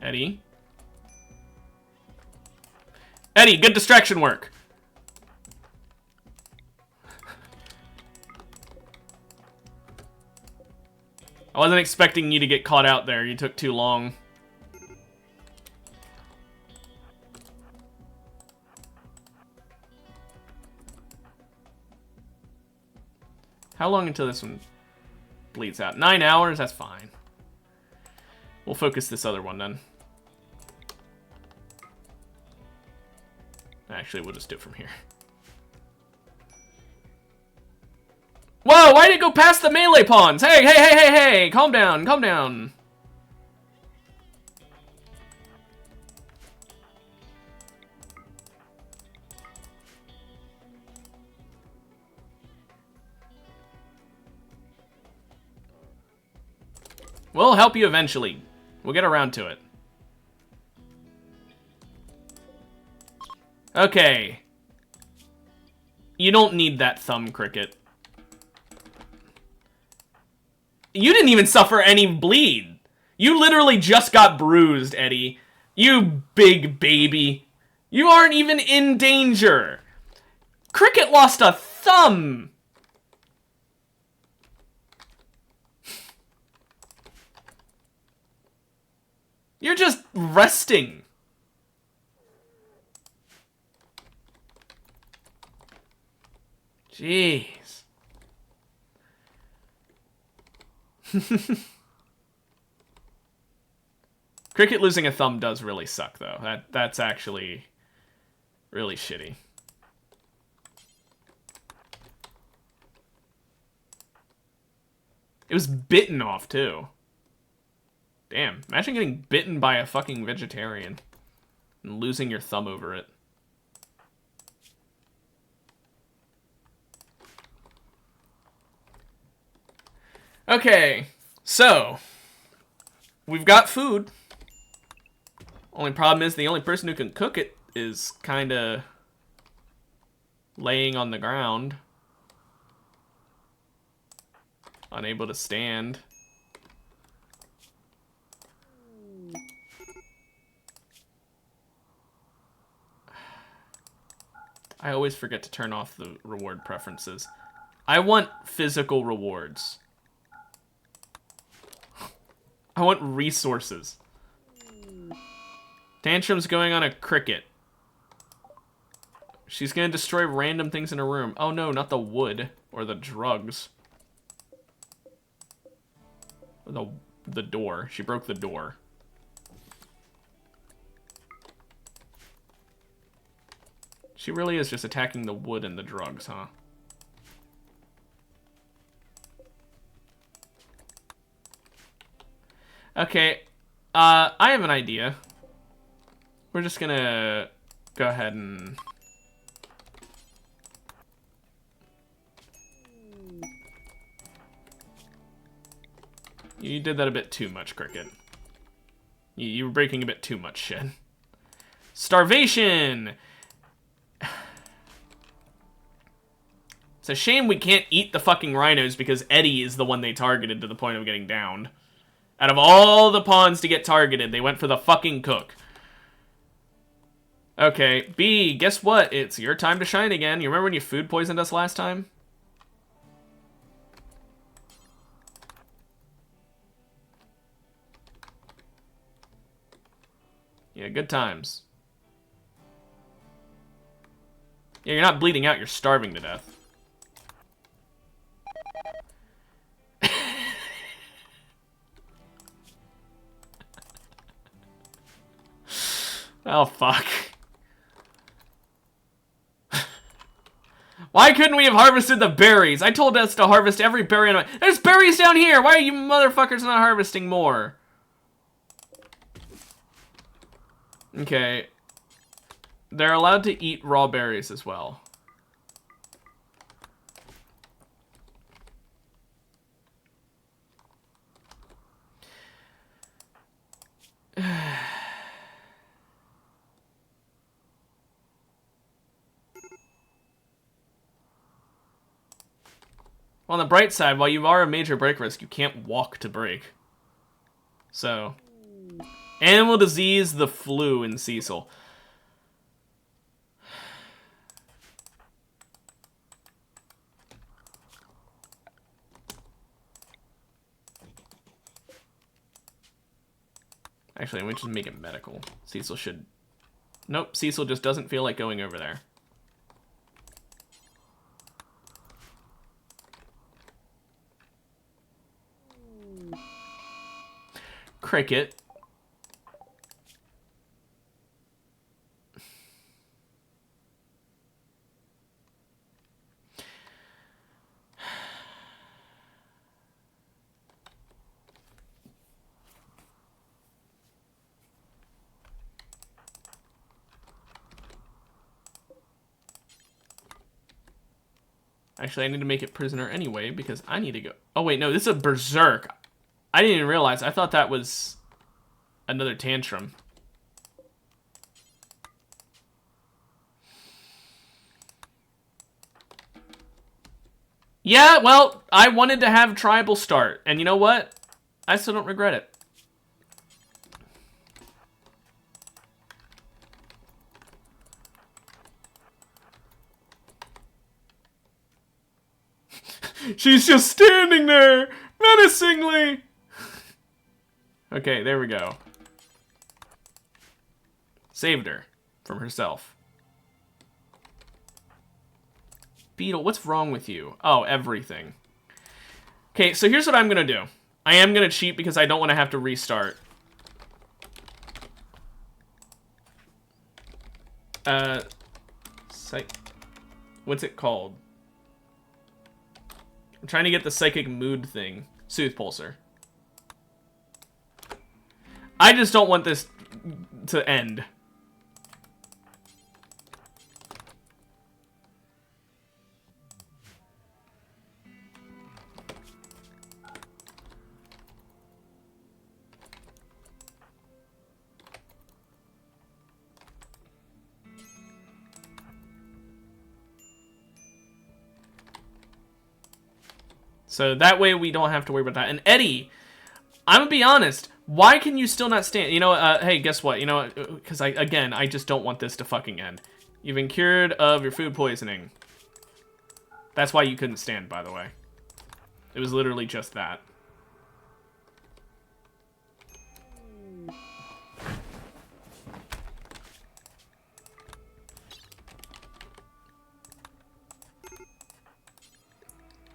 Eddie. Eddie, good distraction work. I wasn't expecting you to get caught out there. You took too long. How long until this one bleeds out? 9 hours? That's fine. We'll focus this other one then. Actually, we'll just do it from here. Whoa, why did it go past the melee pawns? Hey, hey, hey, hey, hey! Calm down, calm down. We'll help you eventually. We'll get around to it. Okay. You don't need that thumb, Cricket. You didn't even suffer any bleed. You literally just got bruised, Eddie. You big baby. You aren't even in danger. Cricket lost a thumb. You're just resting. Jeez. Cricket losing a thumb does really suck, though. That's actually really shitty. It was bitten off, too. Damn, imagine getting bitten by a fucking vegetarian and losing your thumb over it. Okay, so we've got food. Only problem is the only person who can cook it is kind of laying on the ground, unable to stand. I always forget to turn off the reward preferences. I want physical rewards. I want resources. Tantrum's going on a Cricket. She's gonna destroy random things in her room. Oh no, not the wood or the drugs. Or the door. She broke the door. She really is just attacking the wood and the drugs, huh? Okay, I have an idea. We're just gonna go ahead and... You did that a bit too much, Cricket. You were breaking a bit too much shit. Starvation! It's a shame we can't eat the fucking rhinos because Eddie is the one they targeted to the point of getting downed. Out of all the pawns to get targeted, they went for the fucking cook. Okay, B, guess what? It's your time to shine again. You remember when you food poisoned us last time? Yeah, good times. Yeah, you're not bleeding out, you're starving to death. Oh, fuck. Why couldn't we have harvested the berries? I told us to harvest every berry. There's berries down here! Why are you motherfuckers not harvesting more? Okay. They're allowed to eat raw berries as well. On the bright side, while you are a major break risk, you can't walk to break. So, Animal disease, the flu in Cecil. Actually, let me just make it medical. Cecil should... Nope, Cecil just doesn't feel like going over there. Cricket. Actually, I need to make it prisoner anyway, because I need to go... Oh, wait, no, this is a berserk. I didn't even realize. I thought that was another tantrum. Yeah, well, I wanted to have tribal start, and you know what? I still don't regret it. She's just standing there, menacingly. Okay, there we go. Saved her from herself. Beetle, what's wrong with you? Oh, everything. Okay, so here's what I'm gonna do. I am gonna cheat because I don't want to have to restart. What's it called? I'm trying to get the psychic mood thing. Sooth Pulsar. I just don't want this to end. So that way we don't have to worry about that. And Eddie, I'm gonna be honest. Why can you still not stand? You know, hey, guess what? You know, because I just don't want this to fucking end. You've been cured of your food poisoning. That's why you couldn't stand, by the way. It was literally just that.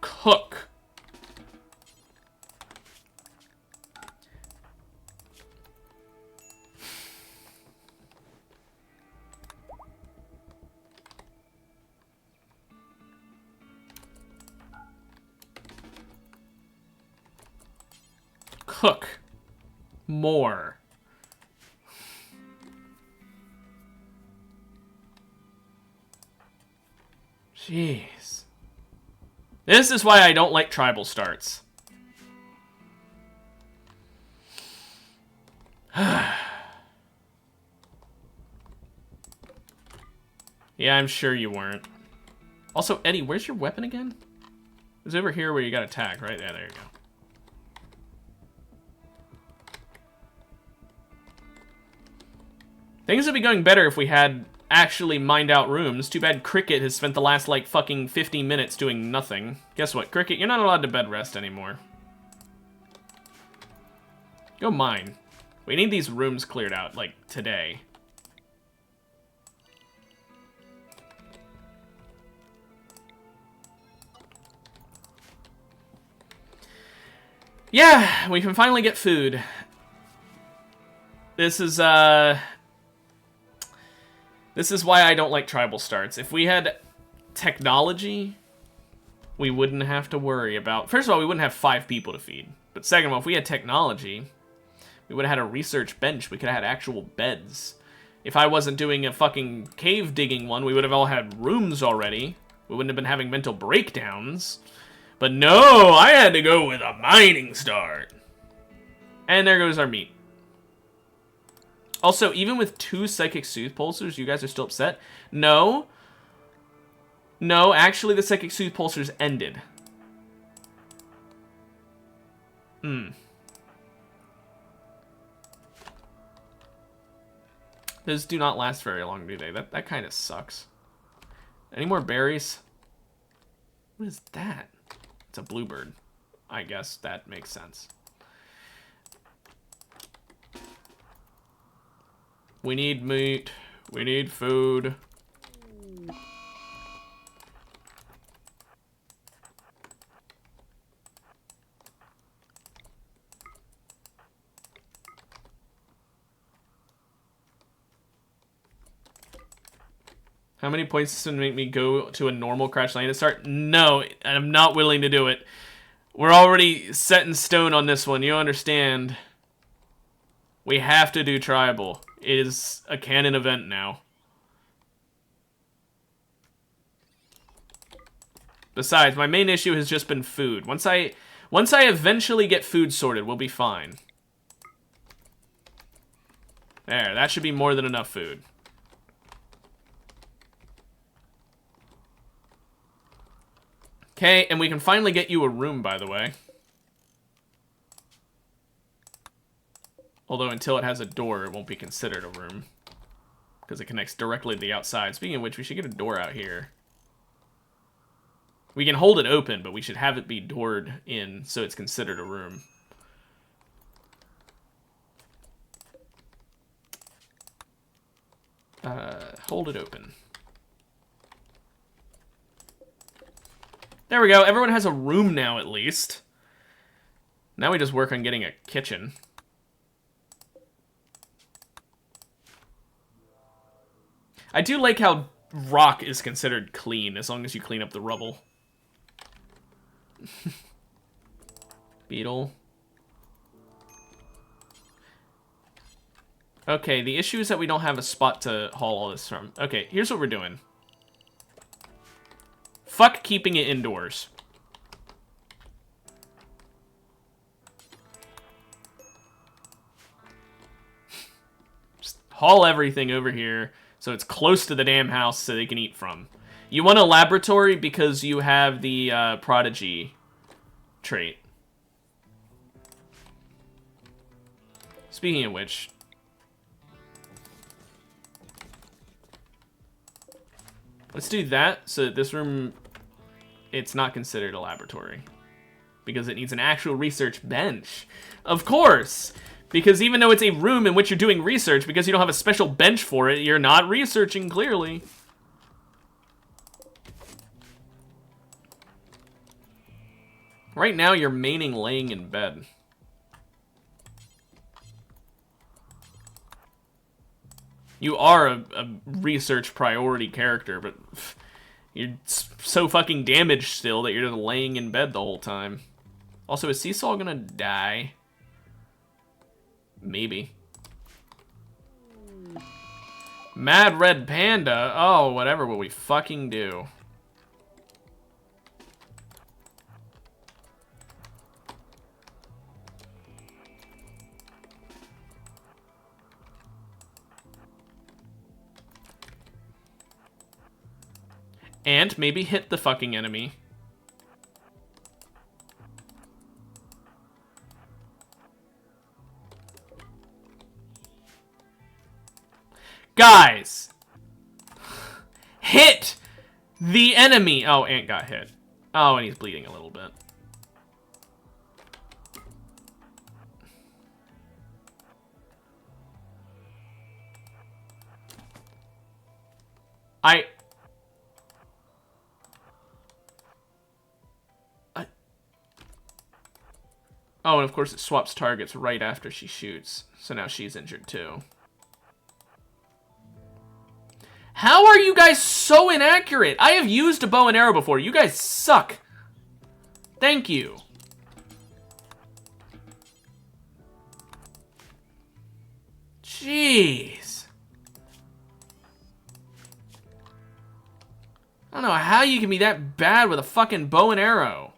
Cook. Cook more. Jeez. This is why I don't like tribal starts. Yeah, I'm sure you weren't. Also, Eddie, where's your weapon again? It was over here where you got attacked, right? Yeah, there you go. Things would be going better if we had actually mined out rooms. Too bad Cricket has spent the last, like, fucking 50 minutes doing nothing. Guess what, Cricket? You're not allowed to bed rest anymore. Go mine. We need these rooms cleared out, like, today. Yeah, we can finally get food. This is why I don't like tribal starts. If we had technology, we wouldn't have to worry about... First of all, we wouldn't have 5 people to feed. But second of all, if we had technology, we would have had a research bench. We could have had actual beds. If I wasn't doing a fucking cave digging one, we would have all had rooms already. We wouldn't have been having mental breakdowns. But no, I had to go with a mining start. And there goes our meat. Also, even with 2 Psychic Sooth Pulsars, you guys are still upset? No. No, actually the Psychic Sooth Pulsars ended. Those do not last very long, do they? That kind of sucks. Any more berries? What is that? It's a bluebird. I guess that makes sense. We need meat. We need food. How many points does it make me go to a normal Crash Land to start? No, I'm not willing to do it. We're already set in stone on this one. You understand. We have to do Tribal. It is a canon event now. Besides, my main issue has just been food. Once I eventually get food sorted, we'll be fine. There, that should be more than enough food. Okay, and we can finally get you a room, by the way. Although until it has a door, it won't be considered a room. Because it connects directly to the outside. Speaking of which, we should get a door out here. We can hold it open, but we should have it be doored in so it's considered a room. Hold it open. There we go. Everyone has a room now, at least. Now we just work on getting a kitchen. I do like how rock is considered clean, as long as you clean up the rubble. Beetle. Okay, the issue is that we don't have a spot to haul all this from. Okay, here's what we're doing. Fuck keeping it indoors. Just haul everything over here so it's close to the damn house so they can eat from. You want a laboratory because you have the prodigy trait. Speaking of which... let's do that so that this room, it's not considered a laboratory. Because it needs an actual research bench. Of course! Because even though it's a room in which you're doing research, because you don't have a special bench for it, you're not researching, clearly. Right now, you're maining laying in bed. You are a research priority character, but you're so fucking damaged still that you're just laying in bed the whole time. Also, is Seesaw gonna die? Maybe. Mad Red Panda? Oh, whatever will we fucking do. And maybe hit the fucking enemy. Guys! Hit the enemy! Oh, Ant got hit. Oh, and he's bleeding a little bit. Oh, and of course it swaps targets right after she shoots. So now she's injured too. How are you guys so inaccurate? I have used a bow and arrow before. You guys suck. Thank you. Jeez. I don't know how you can be that bad with a fucking bow and arrow.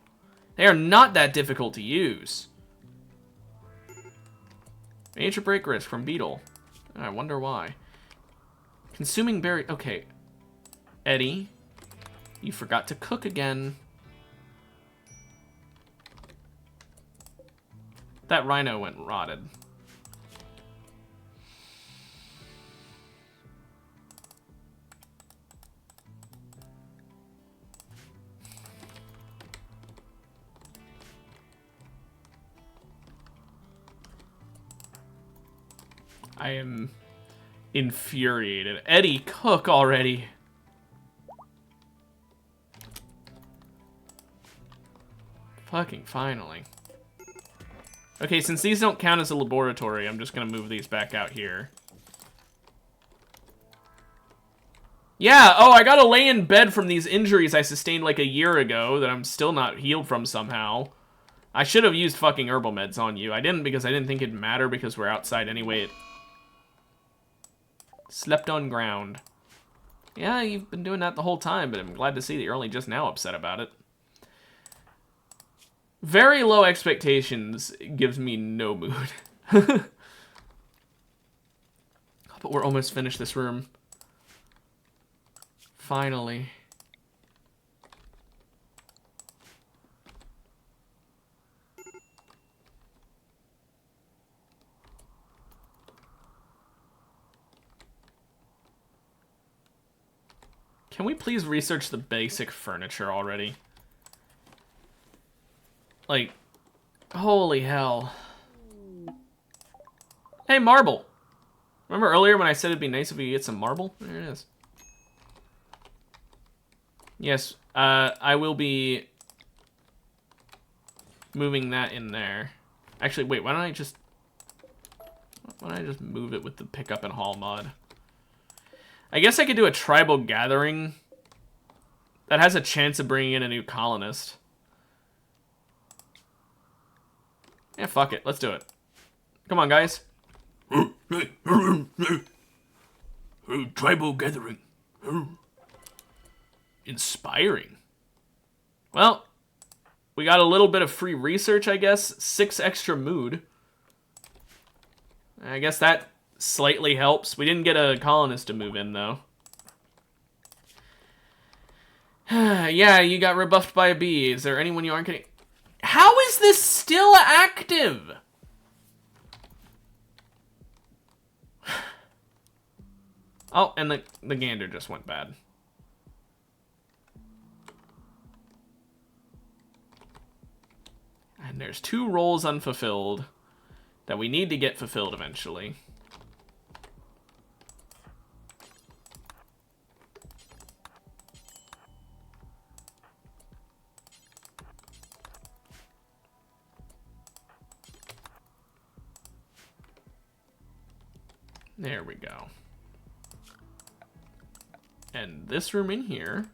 They are not that difficult to use. Major break risk from Beetle. I wonder why. Consuming berry... okay. Eddie, you forgot to cook again. That rhino went rotted. I am infuriated. Eddie, cook already. Fucking finally. Okay, since these don't count as a laboratory, I'm just gonna move these back out here. Yeah, oh, I gotta lay in bed from these injuries I sustained like a year ago that I'm still not healed from somehow. I should have used fucking herbal meds on you. I didn't because I didn't think it'd matter because we're outside anyway. It slept on ground. Yeah, you've been doing that the whole time, but I'm glad to see that you're only just now upset about it. Very low expectations gives me no mood. But we're almost finished this room. Finally. Can we please research the basic furniture already? Like, holy hell. Hey, marble. Remember earlier when I said it'd be nice if we could get some marble? There it is. Yes, I will be moving that in there. Actually, wait, why don't I just move it with the pick up and haul mod? I guess I could do a tribal gathering that has a chance of bringing in a new colonist. Yeah, fuck it. Let's do it. Come on, guys. Tribal gathering. Inspiring. Well, we got a little bit of free research, I guess. 6 extra mood. I guess that slightly helps. We didn't get a colonist to move in, though. Yeah, you got rebuffed by a bee. Is there anyone you aren't getting... How is this still active? Oh, and the gander just went bad. And there's 2 roles unfulfilled that we need to get fulfilled eventually. There we go. And this room in here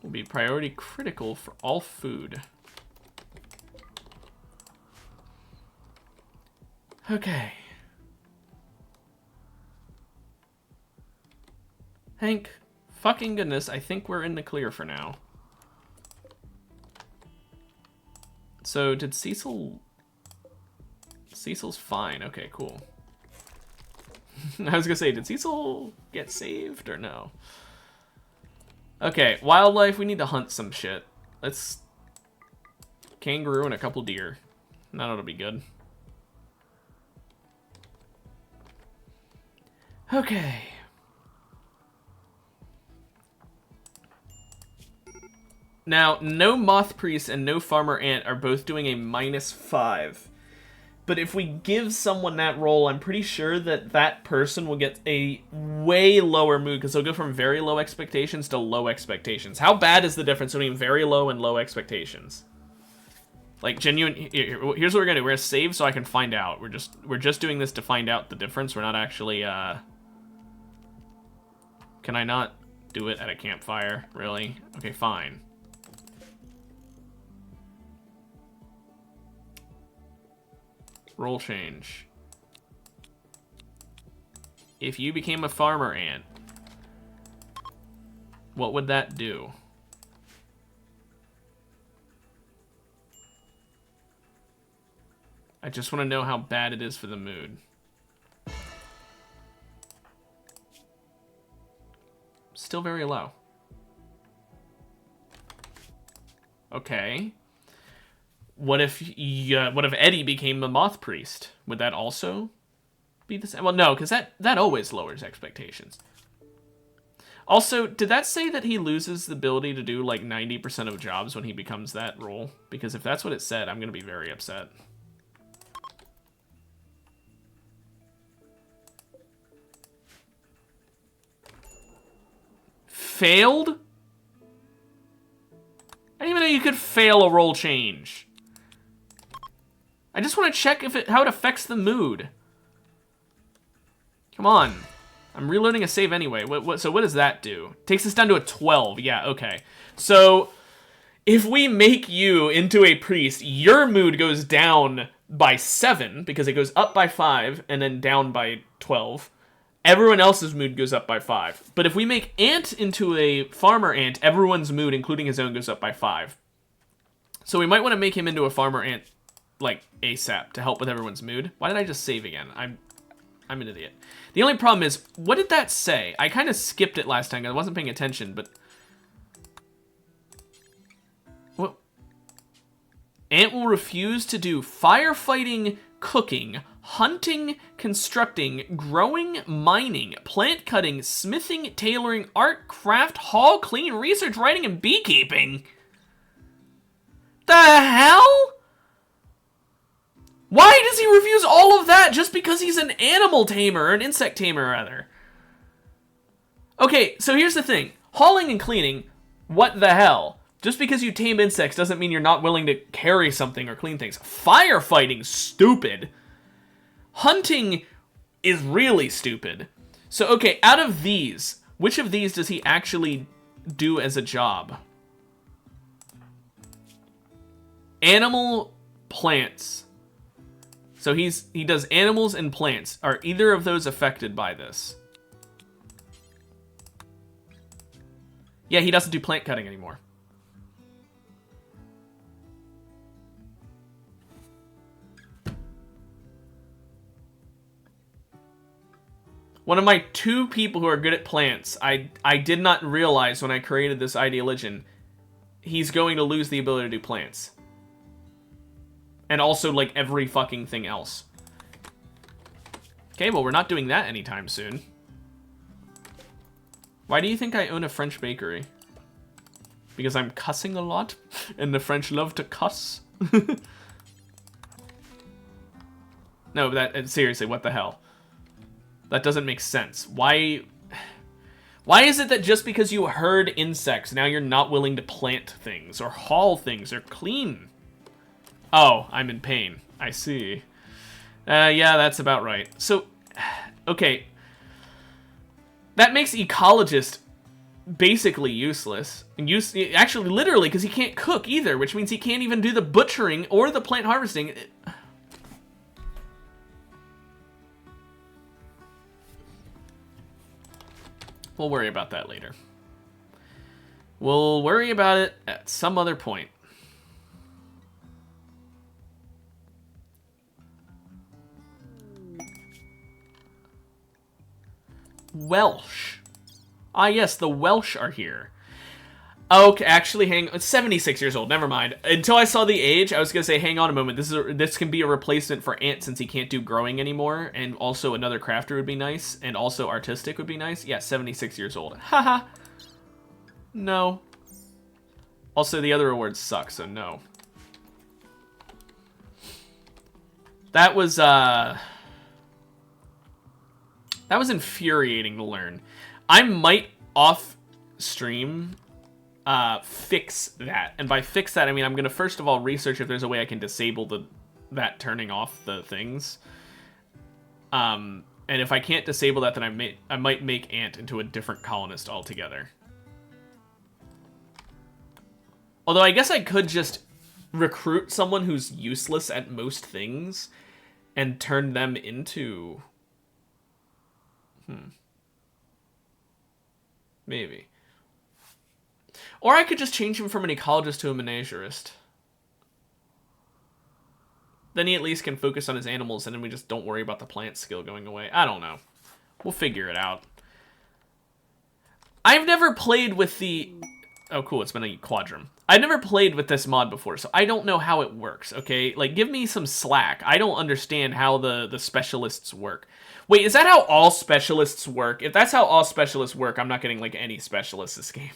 will be priority critical for all food. Okay. Thank fucking goodness, I think we're in the clear for now. So, did Cecil... Cecil's fine. Okay, cool. I was gonna say, did Cecil get saved or no? Okay, wildlife, we need to hunt some shit. Let's... Kangaroo and a couple deer. That ought to be good. Okay. Now, no Moth Priest and no Farmer Ant are both doing a -5. But if we give someone that role, I'm pretty sure that that person will get a way lower mood, because they'll go from very low expectations to low expectations. How bad is the difference between very low and low expectations? Like, genuine... Here's what we're gonna do. We're gonna save so I can find out. We're just doing this to find out the difference. We're not actually, Can I not do it at a campfire? Really? Okay, fine. Role change. If you became a farmer ant, what would that do? I just want to know how bad it is for the mood. Still very low. Okay. What if Eddie became the Moth Priest? Would that also be the same? Well, no, because that always lowers expectations. Also, did that say that he loses the ability to do like 90% of jobs when he becomes that role? Because if that's what it said, I'm going to be very upset. failed? I didn't even know you could fail a roll change. I just want to check how it affects the mood. Come on. I'm reloading a save anyway. So what does that do? Takes us down to a 12. Yeah, okay. So if we make you into a priest, your mood goes down by 7 because it goes up by 5 and then down by 12. Everyone else's mood goes up by 5. But if we make Ant into a farmer ant, everyone's mood, including his own, goes up by 5. So we might want to make him into a farmer ant, like, ASAP to help with everyone's mood. Why did I just save again? I'm an idiot. The only problem is, what did that say? I kind of skipped it last time. I wasn't paying attention, but... What? Ant will refuse to do firefighting, cooking, hunting, constructing, growing, mining, plant cutting, smithing, tailoring, art, craft, haul, clean, research, writing, and beekeeping. The hell? Why does he refuse all of that just because he's an animal tamer, or an insect tamer, rather? Okay, so here's the thing. Hauling and cleaning, what the hell? Just because you tame insects doesn't mean you're not willing to carry something or clean things. Firefighting, stupid. Hunting is really stupid. So, okay, out of these, which of these does he actually do as a job? Animal, plants. So he does animals and plants. Are either of those affected by this? Yeah, he doesn't do plant cutting anymore. One of my 2 people who are good at plants, I did not realize when I created this ideologian, he's going to lose the ability to do plants. And also, like, every fucking thing else. Okay, well, we're not doing that anytime soon. Why do you think I own a French bakery? Because I'm cussing a lot? And the French love to cuss? No, seriously, what the hell? That doesn't make sense. Why is it that just because you herd insects, now you're not willing to plant things, or haul things, or clean? Oh, I'm in pain. I see. Yeah, that's about right. So, okay. That makes ecologist basically useless. Actually, literally, because he can't cook either, which means he can't even do the butchering or the plant harvesting. We'll worry about that later. We'll worry about it at some other point. Welsh. Ah, yes, the Welsh are here. Okay, actually, 76 years old. Never mind. Until I saw the age, I was gonna say, hang on a moment. This can be a replacement for Ant since he can't do growing anymore, and also another crafter would be nice, and also artistic would be nice. Yeah, 76 years old. Haha. No. Also, the other rewards suck, so no. That was infuriating to learn. I might off stream fix that. And by fix that, I mean I'm going to first of all research if there's a way I can disable that turning off the things. And if I can't disable that, then I might make Ant into a different colonist altogether. Although I guess I could just recruit someone who's useless at most things and turn them into... Maybe. Or I could just change him from an ecologist to a menagerist. Then he at least can focus on his animals, and then we just don't worry about the plant skill going away. I don't know. We'll figure it out. I've never played with the... Oh, cool, it's been a quadrum. I've never played with this mod before, so I don't know how it works, okay? Like, give me some slack. I don't understand how the specialists work. Wait, is that how all specialists work? If that's how all specialists work, I'm not getting, like, any specialists this game.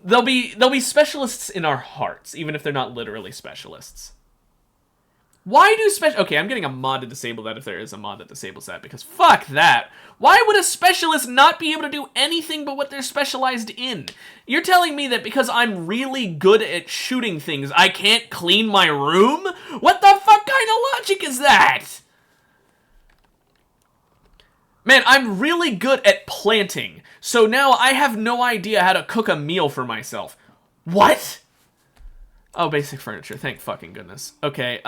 There'll be specialists in our hearts, even if they're not literally specialists. Why do special... Okay, I'm getting a mod to disable that if there is a mod that disables that, because fuck that. Why would a specialist not be able to do anything but what they're specialized in? You're telling me that because I'm really good at shooting things, I can't clean my room? What the fuck kind of logic is that? Man, I'm really good at planting, so now I have no idea how to cook a meal for myself. What? Oh, basic furniture. Thank fucking goodness. Okay,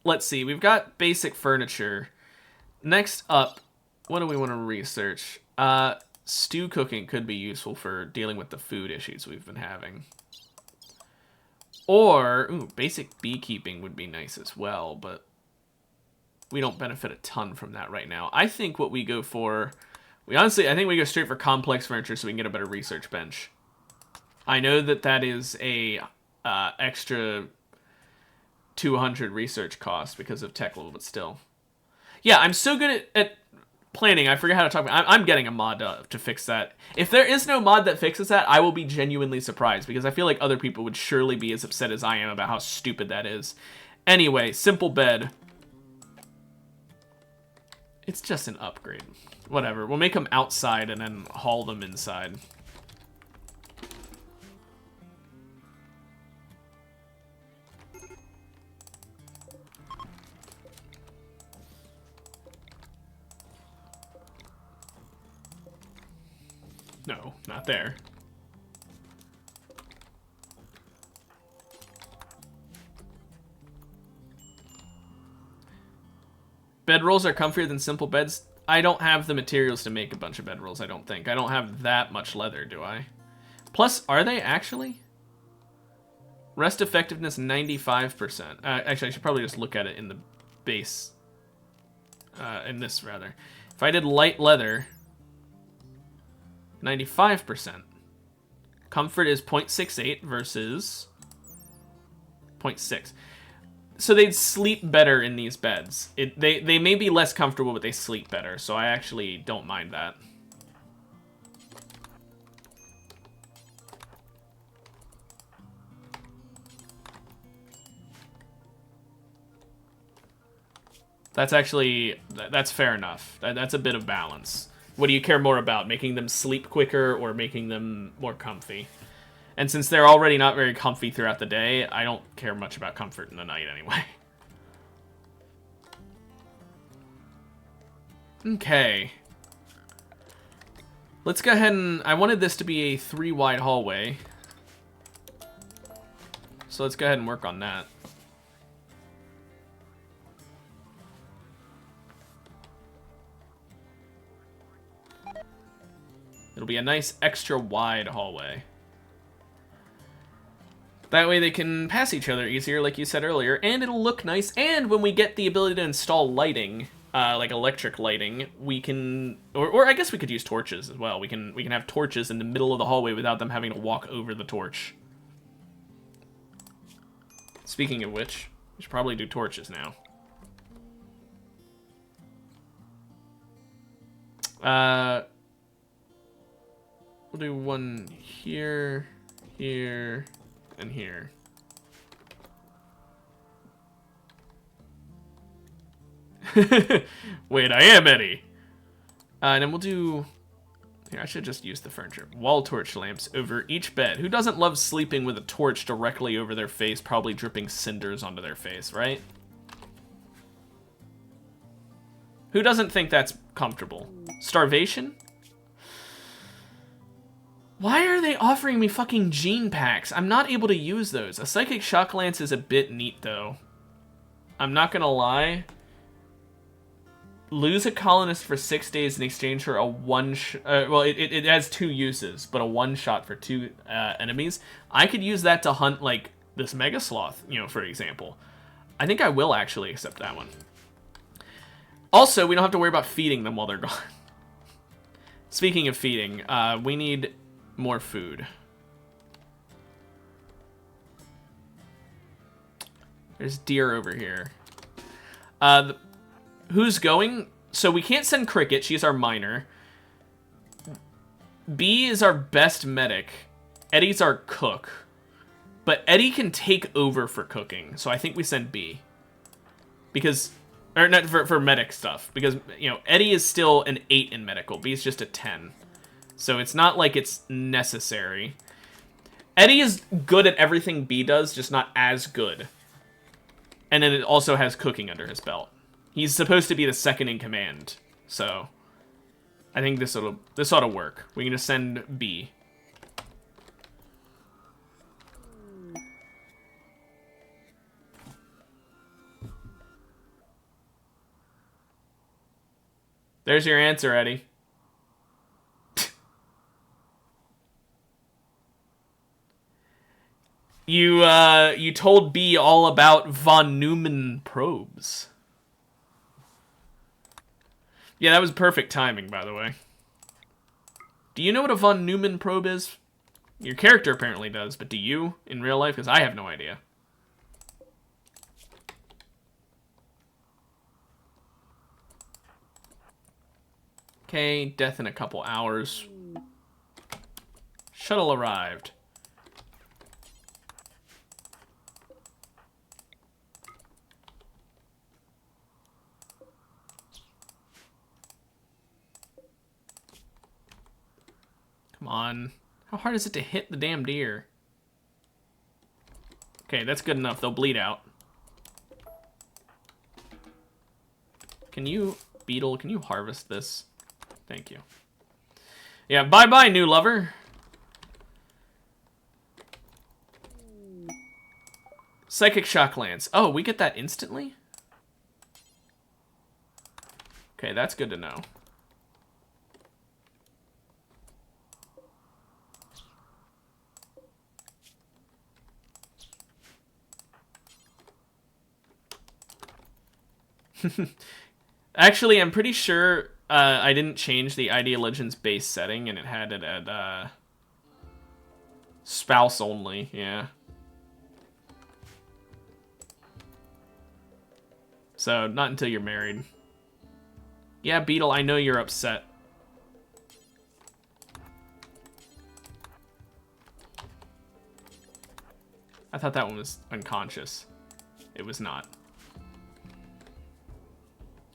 let's see. We've got basic furniture. Next up, what do we want to research? Stew cooking could be useful for dealing with the food issues we've been having. Or, ooh, basic beekeeping would be nice as well, but we don't benefit a ton from that right now. I think what we go for... I think we go straight for complex furniture so we can get a better research bench. I know that that is a extra 200 research cost because of tech level, but still. Yeah, I'm so good at planning, I forget how to talk about it. I'm getting a mod to fix that. If there is no mod that fixes that, I will be genuinely surprised, because I feel like other people would surely be as upset as I am about how stupid that is. Anyway, simple bed. It's just an upgrade. Whatever, we'll make them outside and then haul them inside. No, not there. Bedrolls are comfier than simple beds. I don't have the materials to make a bunch of bedrolls, I don't think. I don't have that much leather, do I? Plus, are they actually? Rest effectiveness 95%. Actually, I should probably just look at it in the base. In this, rather. If I did light leather... 95%. Comfort is 0.68 versus 0.6. So they'd sleep better in these beds. They may be less comfortable, but they sleep better, so I actually don't mind that. That's fair enough. That's a bit of balance. What do you care more about? Making them sleep quicker or making them more comfy? And since they're already not very comfy throughout the day, I don't care much about comfort in the night anyway. Okay. Let's go ahead and... I wanted this to be a 3-wide hallway. So let's go ahead and work on that. It'll be a nice extra wide hallway. That way they can pass each other easier, like you said earlier, and it'll look nice. And when we get the ability to install lighting, like electric lighting, we can, or I guess we could use torches as well. We can have torches in the middle of the hallway without them having to walk over the torch. Speaking of which, we should probably do torches now. We'll do one here, here, and here. Wait, I am Eddie. And then we'll do... Here, I should just use the furniture. Wall torch lamps over each bed. Who doesn't love sleeping with a torch directly over their face, probably dripping cinders onto their face, right? Who doesn't think that's comfortable? Starvation? Why are they offering me fucking gene packs? I'm not able to use those. A psychic shock lance is a bit neat, though. I'm not gonna lie. Lose a colonist for 6 days in exchange for a well, it has 2 uses, but a 1-shot for 2 enemies. I could use that to hunt, like, this Mega Sloth, you know, for example. I think I will actually accept that one. Also, we don't have to worry about feeding them while they're gone. Speaking of feeding, we need... more food. There's deer over here. Who's going? So we can't send Cricket. She's our miner. B is our best medic. Eddie's our cook. But Eddie can take over for cooking, so I think we send B. Because, or not for medic stuff. Because, you know, Eddie is still an 8 in medical. B is just a 10. So it's not like it's necessary. Eddie is good at everything B does, just not as good. And then it also has cooking under his belt. He's supposed to be the second in command, so I think this ought to work. We can just send B. There's your answer, Eddie. You told B all about von Neumann probes. Yeah, that was perfect timing, by the way. Do you know what a von Neumann probe is? Your character apparently does, but do you in real life? Because I have no idea. Okay, death in a couple hours. Shuttle arrived. Come on. How hard is it to hit the damn deer? Okay, that's good enough. They'll bleed out. Can you, Beetle, can you harvest this? Thank you. Yeah, bye-bye, new lover. Psychic Shock Lance. Oh, we get that instantly? Okay, that's good to know. Actually, I'm pretty sure I didn't change the Idea Legends base setting, and it had it at spouse only, yeah. So, not until you're married. Yeah, Beetle, I know you're upset. I thought that one was unconscious. It was not.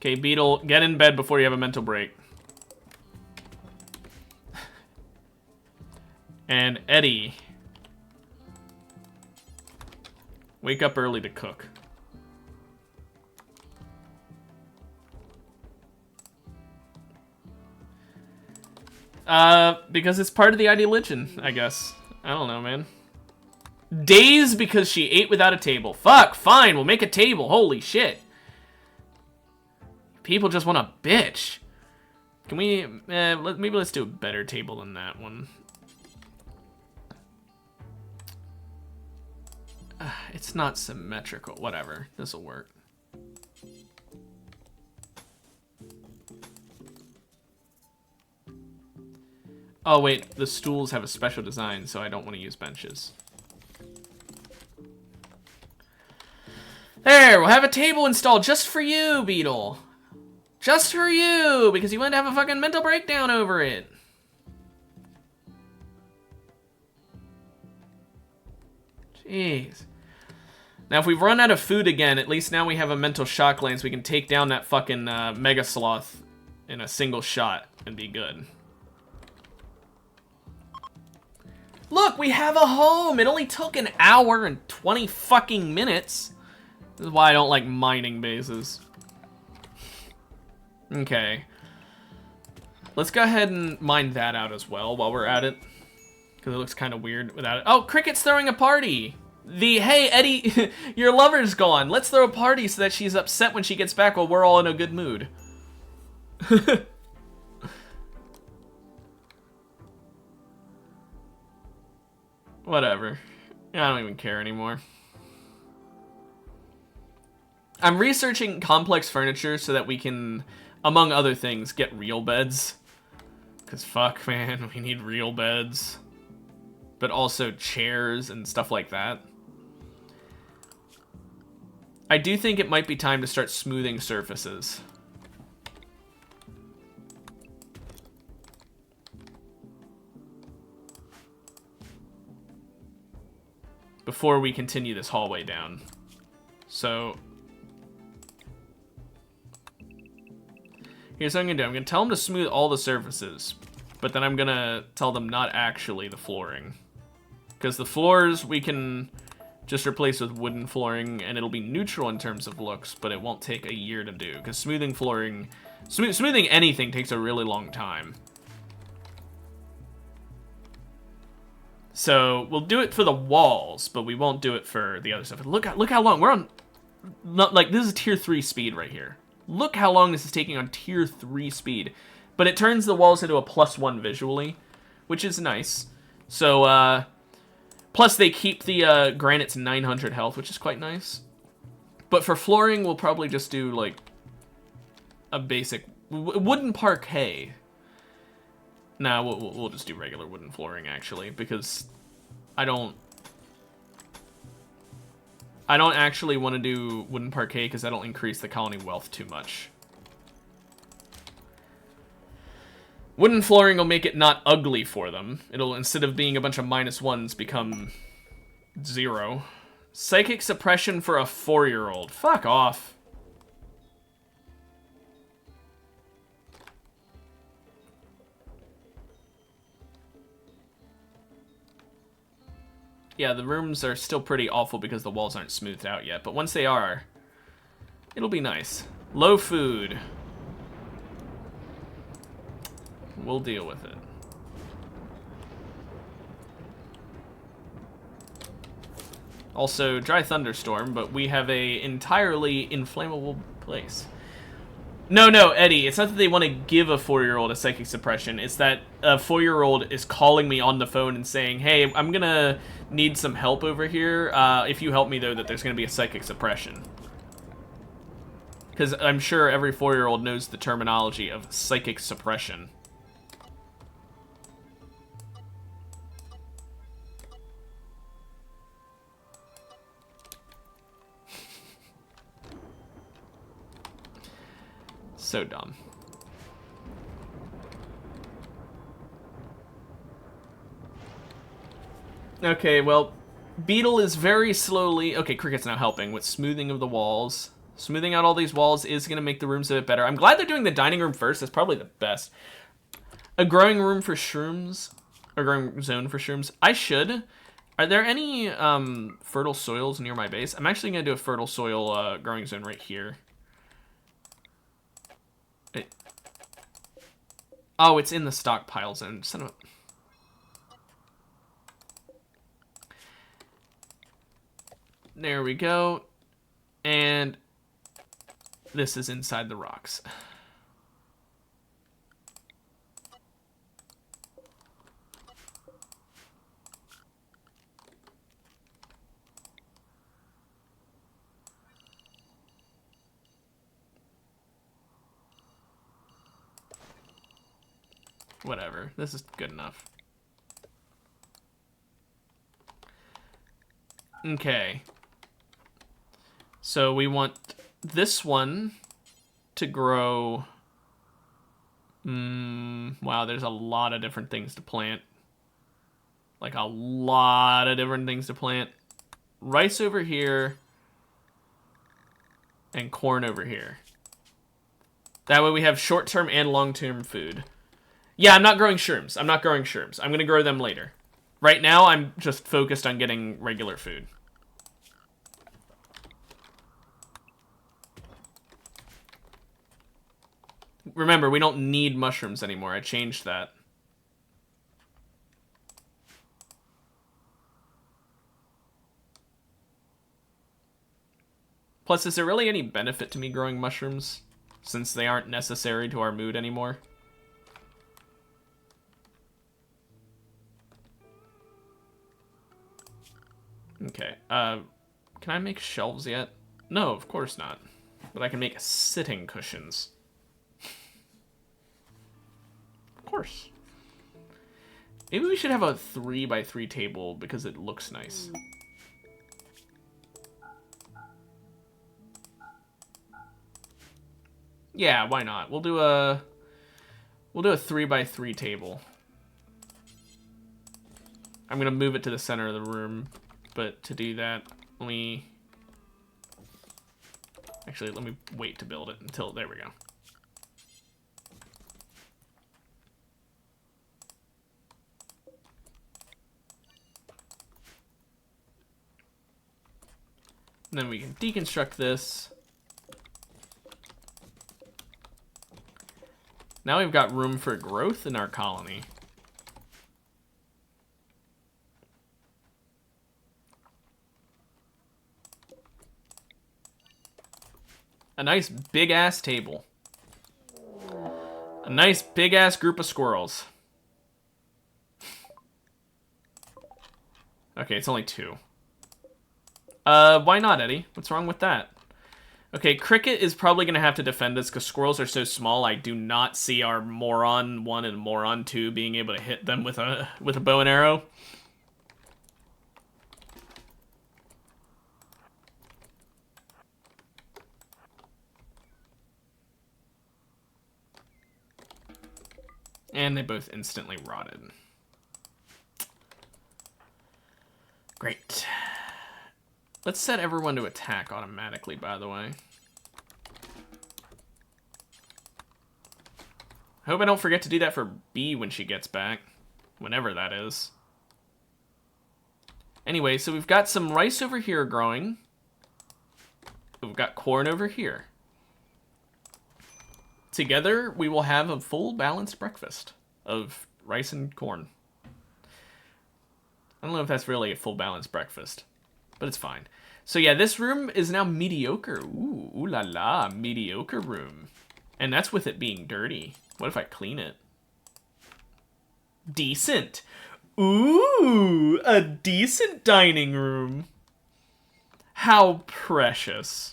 Okay, Beetle, get in bed before you have a mental break. And Eddie, wake up early to cook. Because it's part of the ID Legend, I guess. I don't know, man. Days because she ate without a table. Fuck, fine, we'll make a table. Holy shit. People just want a bitch. Can we, maybe let's do a better table than that one. It's not symmetrical. Whatever, this'll work. Oh wait, the stools have a special design, so I don't want to use benches. There, we'll have a table installed just for you, Beetle. Just for you, because you wanted to have a fucking mental breakdown over it. Jeez. Now, if we've run out of food again, at least now we have a mental shock lance. We can take down that fucking Mega Sloth in a single shot and be good. Look, we have a home! It only took an hour and 20 fucking minutes. This is why I don't like mining bases. Okay. Let's go ahead and mine that out as well while we're at it. Because it looks kind of weird without it. Oh, Cricket's throwing a party! Hey, Eddie, your lover's gone. Let's throw a party so that she's upset when she gets back while we're all in a good mood. Whatever. I don't even care anymore. I'm researching complex furniture so that we can, among other things, get real beds. Because fuck, man, we need real beds. But also chairs and stuff like that. I do think it might be time to start smoothing surfaces. before we continue this hallway down. So here's what I'm gonna do. I'm gonna tell them to smooth all the surfaces, but then I'm gonna tell them not actually the flooring. Because the floors we can just replace with wooden flooring, and it'll be neutral in terms of looks, but it won't take a year to do. Because smoothing flooring, smoothing anything takes a really long time. So we'll do it for the walls, but we won't do it for the other stuff. Look how long we're on. Like, this is tier 3 speed right here. Look how long this is taking on tier 3 speed. But it turns the walls into a +1 visually, which is nice. So, plus they keep the granite's 900 health, which is quite nice. But for flooring, we'll probably just do, like, a basic wooden parquet. Nah, we'll just do regular wooden flooring, actually, because I don't actually want to do wooden parquet because that'll increase the colony wealth too much. Wooden flooring will make it not ugly for them. It'll, instead of being a bunch of -1s, become 0. Psychic suppression for a 4-year-old. Fuck off. Yeah, the rooms are still pretty awful because the walls aren't smoothed out yet, but once they are, it'll be nice. Low food. We'll deal with it. Also, dry thunderstorm, but we have a entirely inflammable place. No, Eddie, it's not that they want to give a 4-year-old a psychic suppression. It's that a 4-year-old is calling me on the phone and saying, hey, I'm gonna need some help over here. If you help me, though, that there's gonna be a psychic suppression. Because I'm sure every 4-year-old knows the terminology of psychic suppression. So dumb. Okay, well, Beetle is very slowly... Okay, Cricket's now helping with smoothing of the walls. Smoothing out all these walls is going to make the rooms a bit better. I'm glad they're doing the dining room first. That's probably the best. A growing room for shrooms. A growing zone for shrooms. I should. Are there any fertile soils near my base? I'm actually going to do a fertile soil growing zone right here. Oh, it's in the stockpile zone. Son of a... There we go. And this is inside the rocks. Whatever. This is good enough. Okay. So we want this one to grow... wow, there's a lot of different things to plant. Like, a lot of different things to plant. Rice over here. And corn over here. That way we have short-term and long-term food. Yeah, I'm not growing shrooms. I'm not growing shrooms. I'm going to grow them later. Right now, I'm just focused on getting regular food. Remember, we don't need mushrooms anymore. I changed that. Plus, is there really any benefit to me growing mushrooms, since they aren't necessary to our mood anymore? Okay, can I make shelves yet? No, of course not. But I can make sitting cushions. Of course. Maybe we should have a 3x3 table because it looks nice. Yeah, why not? We'll do a 3x3 table. I'm gonna move it to the center of the room. but to do that, let me wait to build it until, there we go. And then we can deconstruct this. Now we've got room for growth in our colony. A nice big-ass table. A nice big-ass group of squirrels. Okay, it's only 2. Why not, Eddie? What's wrong with that? Okay, Cricket is probably going to have to defend us because squirrels are so small. I do not see our Moron 1 and Moron 2 being able to hit them with a bow and arrow. And they both instantly rotted. Great. Let's set everyone to attack automatically, by the way. I hope I don't forget to do that for B when she gets back. Whenever that is. Anyway, so we've got some rice over here growing. We've got corn over here. Together, we will have a full balanced breakfast of rice and corn. I don't know if that's really a full balanced breakfast, but it's fine. So yeah, this room is now mediocre. Ooh, ooh la la, mediocre room. And that's with it being dirty. What if I clean it? Decent. Ooh, a decent dining room. How precious.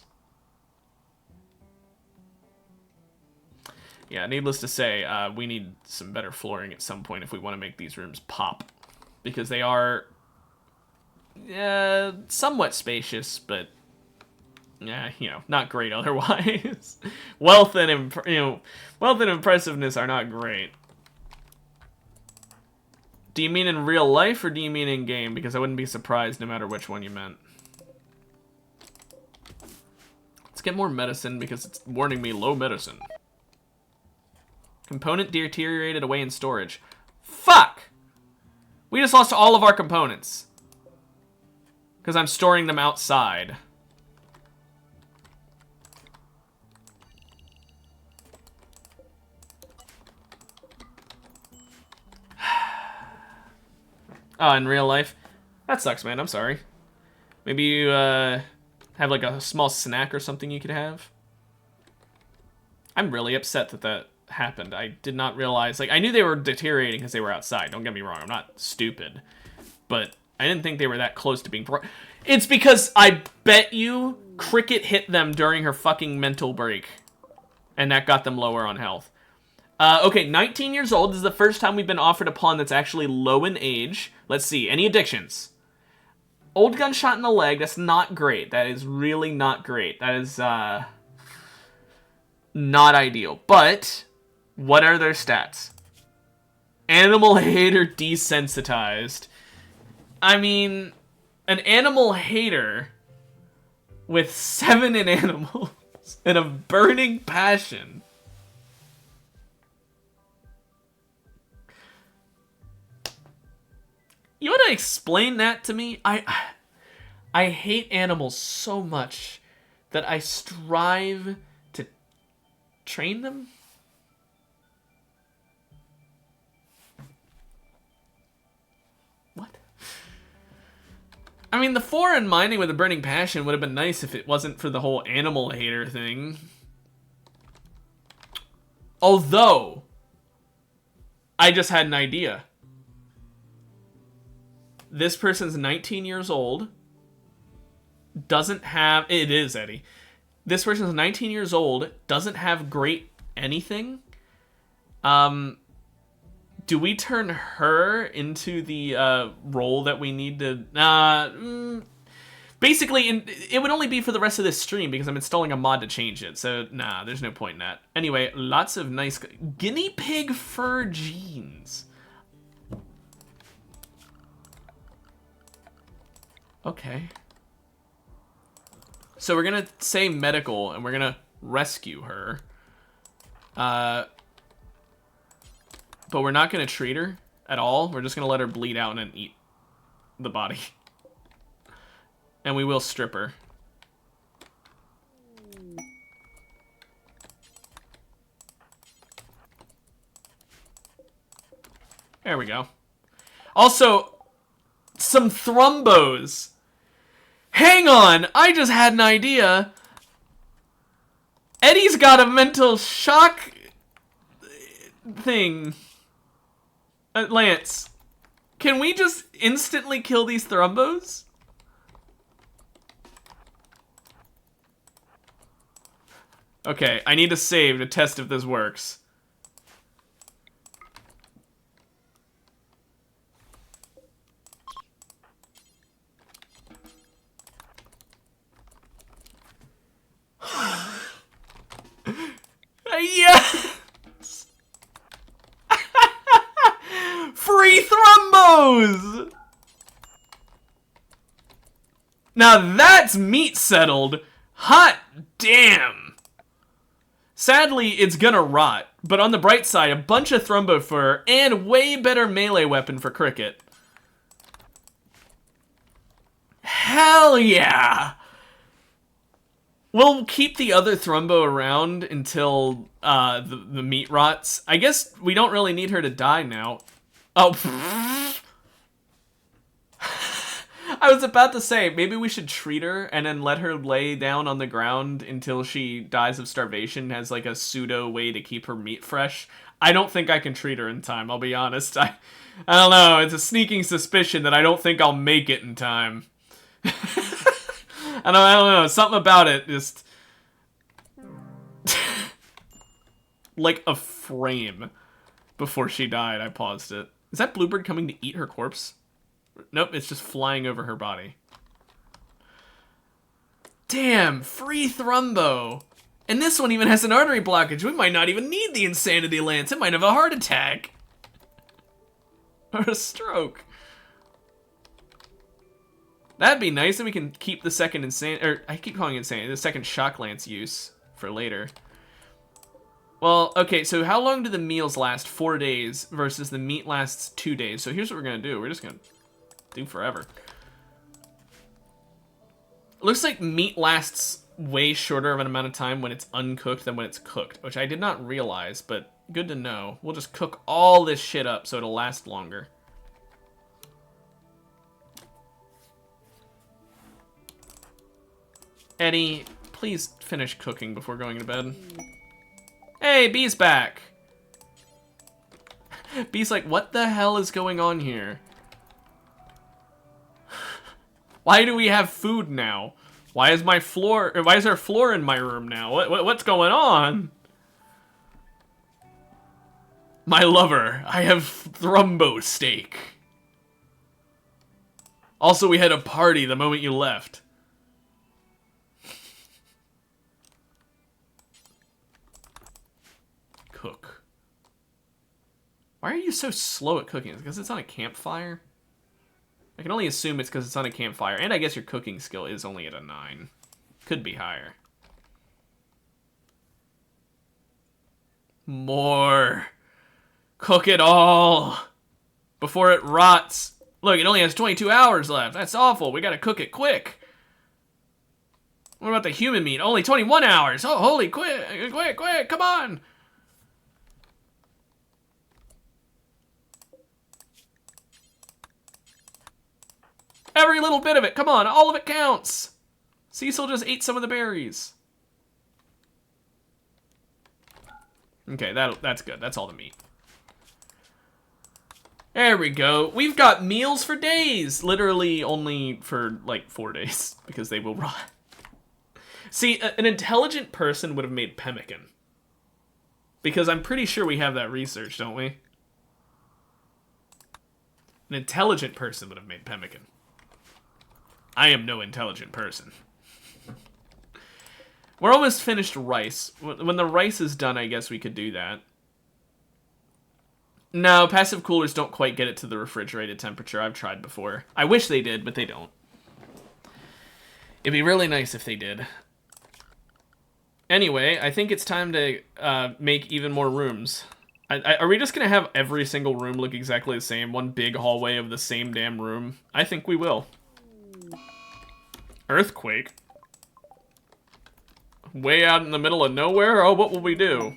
Yeah, needless to say, we need some better flooring at some point if we want to make these rooms pop. Because they are somewhat spacious, but not great otherwise. Wealth and impressiveness are not great. Do you mean in real life or do you mean in game? Because I wouldn't be surprised no matter which one you meant. Let's get more medicine because it's warning me low medicine. Component deteriorated away in storage. Fuck! We just lost all of our components. Because I'm storing them outside. Oh, in real life? That sucks, man. I'm sorry. Maybe you have like a small snack or something you could have? I'm really upset that that happened. I did not realize, like, I knew they were deteriorating because they were outside. Don't get me wrong, I'm not stupid. But I didn't think they were that close to being It's because I bet you Cricket hit them during her fucking mental break. And that got them lower on health. Okay, 19 years old. This is the first time we've been offered a pawn that's actually low in age. Let's see, any addictions? Old gunshot in the leg, that's not great. That is really not great. That is, not ideal. But what are their stats? Animal hater desensitized. I mean, an animal hater with 7 in animals and a burning passion. You want to explain that to me? I hate animals so much that I strive to train them. What? I mean, the 4 in mining with a burning passion would have been nice if it wasn't for the whole animal hater thing. Although, I just had an idea. This person's 19 years old, doesn't have... It is, Eddie. This person's 19 years old, doesn't have great anything. Do we turn her into the role that we need to... basically, it would only be for the rest of this stream because I'm installing a mod to change it. So, nah, there's no point in that. Anyway, lots of nice... Guinea pig fur jeans. Okay. So we're gonna say medical, and we're gonna rescue her. But we're not gonna treat her at all. We're just gonna let her bleed out and then eat the body. And we will strip her. There we go. Also, some thrombos. Hang on, I just had an idea. Eddie's got a mental shock thing. Lance, can we just instantly kill these thrombos? Okay, I need to save to test if this works. Yes! Free thrombos! Now that's meat settled. Hot damn! Sadly, it's gonna rot, but on the bright side, a bunch of thrombo fur and way better melee weapon for Cricket. Hell yeah! We'll keep the other thrombo around until the meat rots. I guess we don't really need her to die now. Oh. I was about to say, maybe we should treat her and then let her lay down on the ground until she dies of starvation as like a pseudo way to keep her meat fresh. I don't think I can treat her in time, I'll be honest. I don't know, it's a sneaking suspicion that I don't think I'll make it in time. I don't know, something about it just... like a frame before she died, I paused it. Is that bluebird coming to eat her corpse? Nope, it's just flying over her body. Damn, free thrombo. And this one even has an artery blockage. We might not even need the insanity lance. It might have a heart attack. Or a stroke. That'd be nice, and we can keep the second I keep calling it insane, the second shock lance use for later. Well, okay, so how long do the meals last? 4 days versus the meat lasts 2 days. So here's what we're gonna do. We're just gonna do forever. It looks like meat lasts way shorter of an amount of time when it's uncooked than when it's cooked, which I did not realize, but good to know. We'll just cook all this shit up so it'll last longer. Eddie, please finish cooking before going to bed. Hey, Bee's back. Bee's like, what the hell is going on here? Why do we have food now? Why is my floor, or why is there a floor in my room now? What's going on? My lover, I have thrombo steak. Also, we had a party the moment you left. Cook. Why are you so slow at cooking? Is it because it's on a campfire? I can only assume it's because it's on a campfire, and I guess your cooking skill is only at a 9. Could be higher. More. Cook it all. Before it rots. Look, it only has 22 hours left. That's awful. We gotta cook it quick. What about the human meat? Only 21 hours. Oh, holy, quick, come on. Every little bit of it, come on, all of it counts. Cecil just ate some of the berries. Okay, that's good. That's all the meat. There we go. We've got meals for days. Literally only for, like, 4 days, because they will rot. See, an intelligent person would have made pemmican. Because I'm pretty sure we have that research, don't we? An intelligent person would have made pemmican. I am no intelligent person. We're almost finished rice. When the rice is done, I guess we could do that. No, passive coolers don't quite get it to the refrigerated temperature. I've tried before. I wish they did, but they don't. It'd be really nice if they did. Anyway, I think it's time to make even more rooms. Are we just going to have every single room look exactly the same? One big hallway of the same damn room? I think we will. Earthquake? Way out in the middle of nowhere? Oh, what will we do?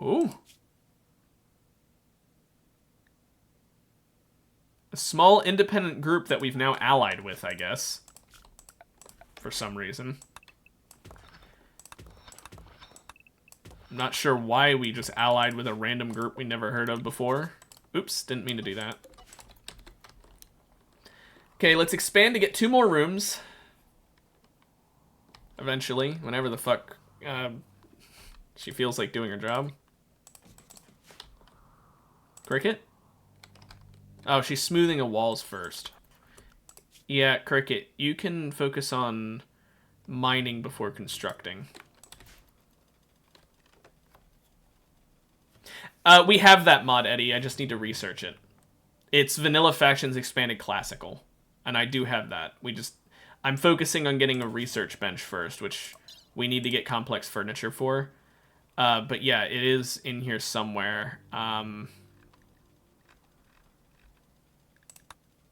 Ooh. A small independent group that we've now allied with, I guess. For some reason. I'm not sure why we just allied with a random group we never heard of before. Oops, didn't mean to do that. Okay, let's expand to get 2 more rooms. Eventually, whenever the fuck she feels like doing her job. Cricket? Oh, she's smoothing the walls first. Yeah, Cricket, you can focus on mining before constructing. We have that mod, Eddie. I just need to research it. It's Vanilla Factions Expanded Classical. And I do have that. I'm focusing on getting a research bench first, which we need to get complex furniture for. But yeah, it is in here somewhere.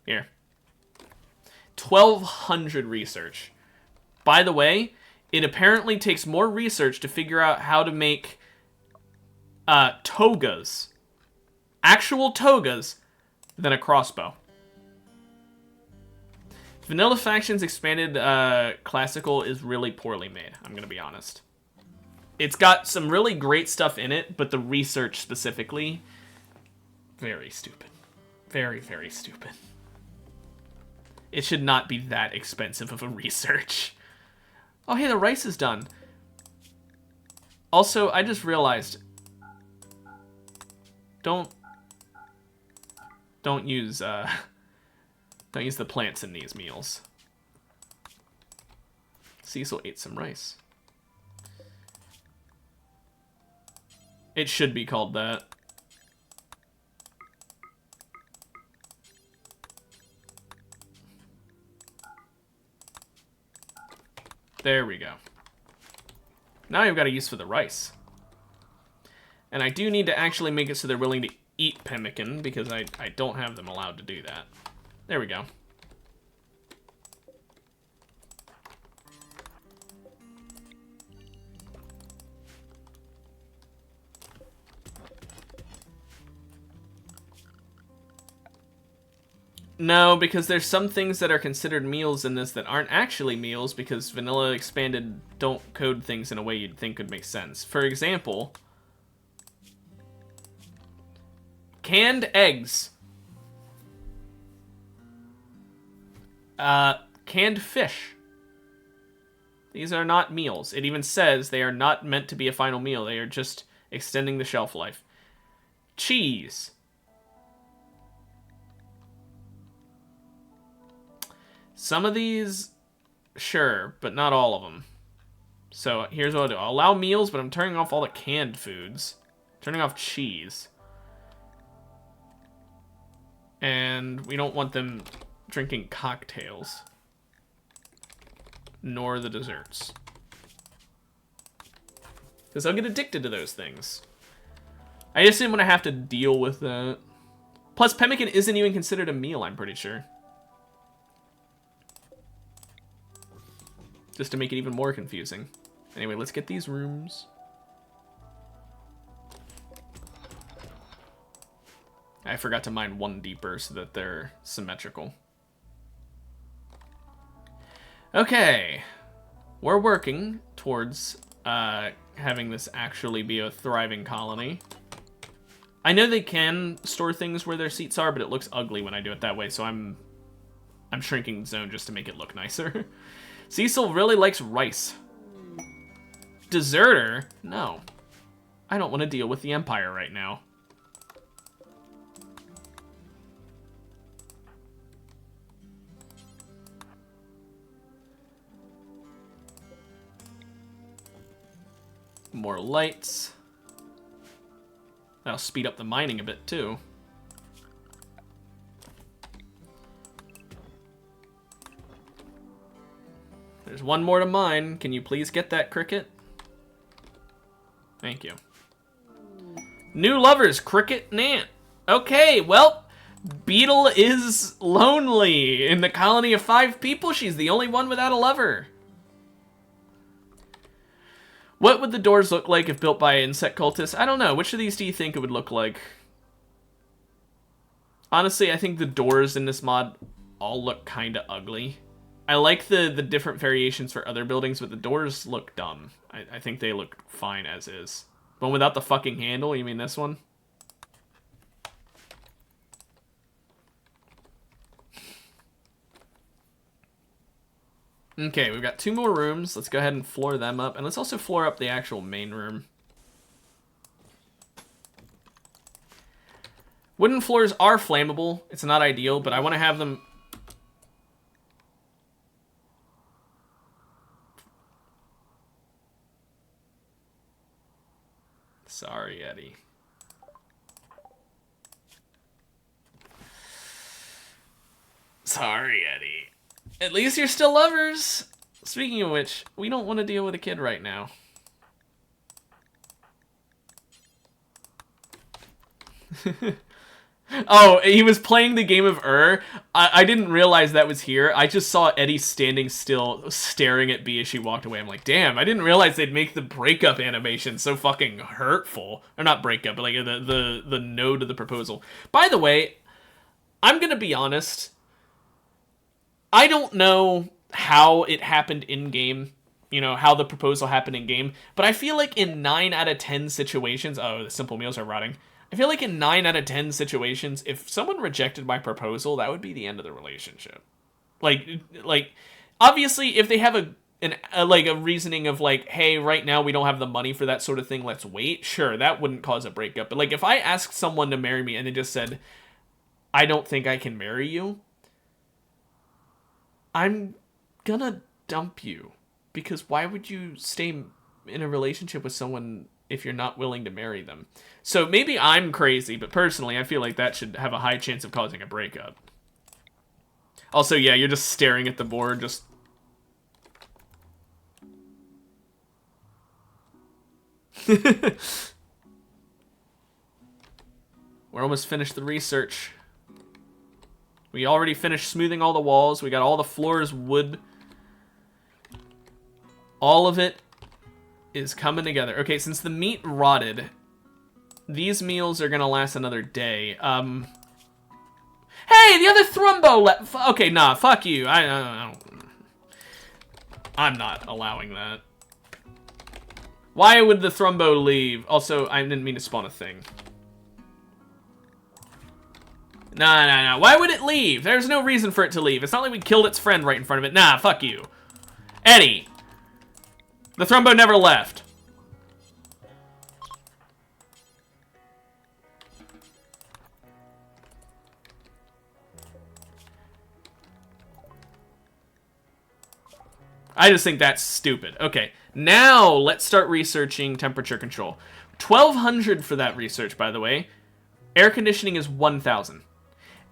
Here. 1,200 research. By the way, it apparently takes more research to figure out how to make togas. Actual togas than a crossbow. Vanilla Factions Expanded Classical is really poorly made, I'm going to be honest. It's got some really great stuff in it, but the research specifically, very stupid. Very, very stupid. It should not be that expensive of a research. Oh, hey, the rice is done. Also, I just realized, don't use the plants in these meals. Cecil ate some rice. It should be called that. There we go. Now I've got a use for the rice. And I do need to actually make it so they're willing to eat pemmican, because I don't have them allowed to do that. There we go. No, because there's some things that are considered meals in this that aren't actually meals, because Vanilla Expanded don't code things in a way you'd think would make sense. For example, canned eggs. Canned fish. These are not meals. It even says they are not meant to be a final meal. They are just extending the shelf life. Cheese. Some of these, sure, but not all of them. So here's what I'll do. I'll allow meals, but I'm turning off all the canned foods. Turning off cheese. And we don't want them drinking cocktails. Nor the desserts. Because I'll get addicted to those things. I just didn't want to have to deal with that. Plus, pemmican isn't even considered a meal, I'm pretty sure. Just to make it even more confusing. Anyway, let's get these rooms. I forgot to mine one deeper so that they're symmetrical. Okay. We're working towards having this actually be a thriving colony. I know they can store things where their seats are, but it looks ugly when I do it that way, so I'm shrinking the zone just to make it look nicer. Cecil really likes rice. Deserter? No. I don't want to deal with the Empire right now. More lights. That'll speed up the mining a bit, too. There's one more to mine. Can you please get that, Cricket? Thank you. New lovers, Cricket and Ant. Okay, well, Beetle is lonely. In the colony of 5 people, she's the only one without a lover. What would the doors look like if built by insect cultists? I don't know. Which of these do you think it would look like? Honestly, I think the doors in this mod all look kind of ugly. I like the different variations for other buildings, but the doors look dumb. I think they look fine as is. But without the fucking handle, you mean this one? Okay, we've got 2 more rooms. Let's go ahead and floor them up. And let's also floor up the actual main room. Wooden floors are flammable. It's not ideal, but I want to have them... Sorry, Eddie. Sorry, Eddie. At least you're still lovers. Speaking of which, we don't want to deal with a kid right now. Oh, he was playing the game of I didn't realize that was here. I just saw Eddie standing still, staring at B as she walked away. I'm like, damn, I didn't realize they'd make the breakup animation so fucking hurtful. Or not breakup, but like the no to the proposal. By the way, I'm gonna be honest. I don't know how it happened in-game. You know, how the proposal happened in-game. But I feel like in 9 out of 10 situations... Oh, the simple meals are rotting. I feel like in 9 out of 10 situations, if someone rejected my proposal, that would be the end of the relationship. Like obviously, if they have a reasoning of like, hey, right now we don't have the money for that sort of thing, let's wait. Sure, that wouldn't cause a breakup. But like, if I asked someone to marry me and they just said, I don't think I can marry you, I'm gonna dump you. Because why would you stay in a relationship with someone if you're not willing to marry them? So maybe I'm crazy, but personally, I feel like that should have a high chance of causing a breakup. Also, yeah, you're just staring at the board, just... We're almost finished the research. We already finished smoothing all the walls. We got all the floors wood. All of it is coming together. Okay, since the meat rotted, these meals are gonna last another day. Hey, the other Thrumbo left. Okay, nah, fuck you. I'm not allowing that. Why would the Thrumbo leave? Also, I didn't mean to spawn a thing. Nah. Why would it leave? There's no reason for it to leave. It's not like we killed its friend right in front of it. Nah, fuck you. Eddie. The Thrumbo never left. I just think that's stupid. Okay, now let's start researching temperature control. 1,200 for that research, by the way. Air conditioning is 1,000.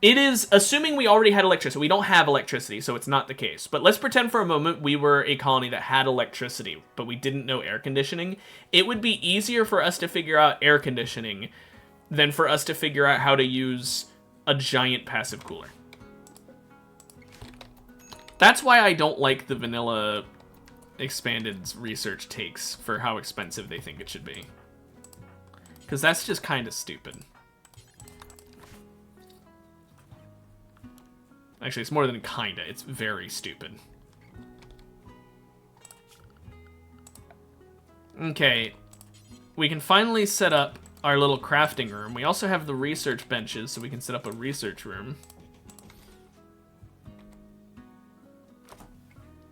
It is, assuming we already had electricity. We don't have electricity, so it's not the case. But let's pretend for a moment we were a colony that had electricity, but we didn't know air conditioning. It would be easier for us to figure out air conditioning than for us to figure out how to use a giant passive cooler. That's why I don't like the vanilla expanded research takes for how expensive they think it should be. Because that's just kind of stupid. Actually, it's more than kinda. It's very stupid. Okay. We can finally set up our little crafting room. We also have the research benches, so we can set up a research room.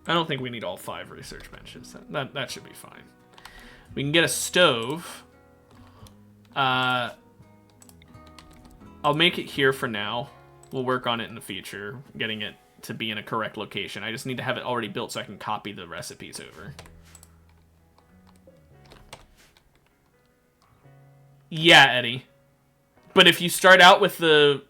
I don't think we need all 5 research benches. That should be fine. We can get a stove. I'll make it here for now. We'll work on it in the future, getting it to be in a correct location. I just need to have it already built so I can copy the recipes over. Yeah, Eddie. But if you start out with the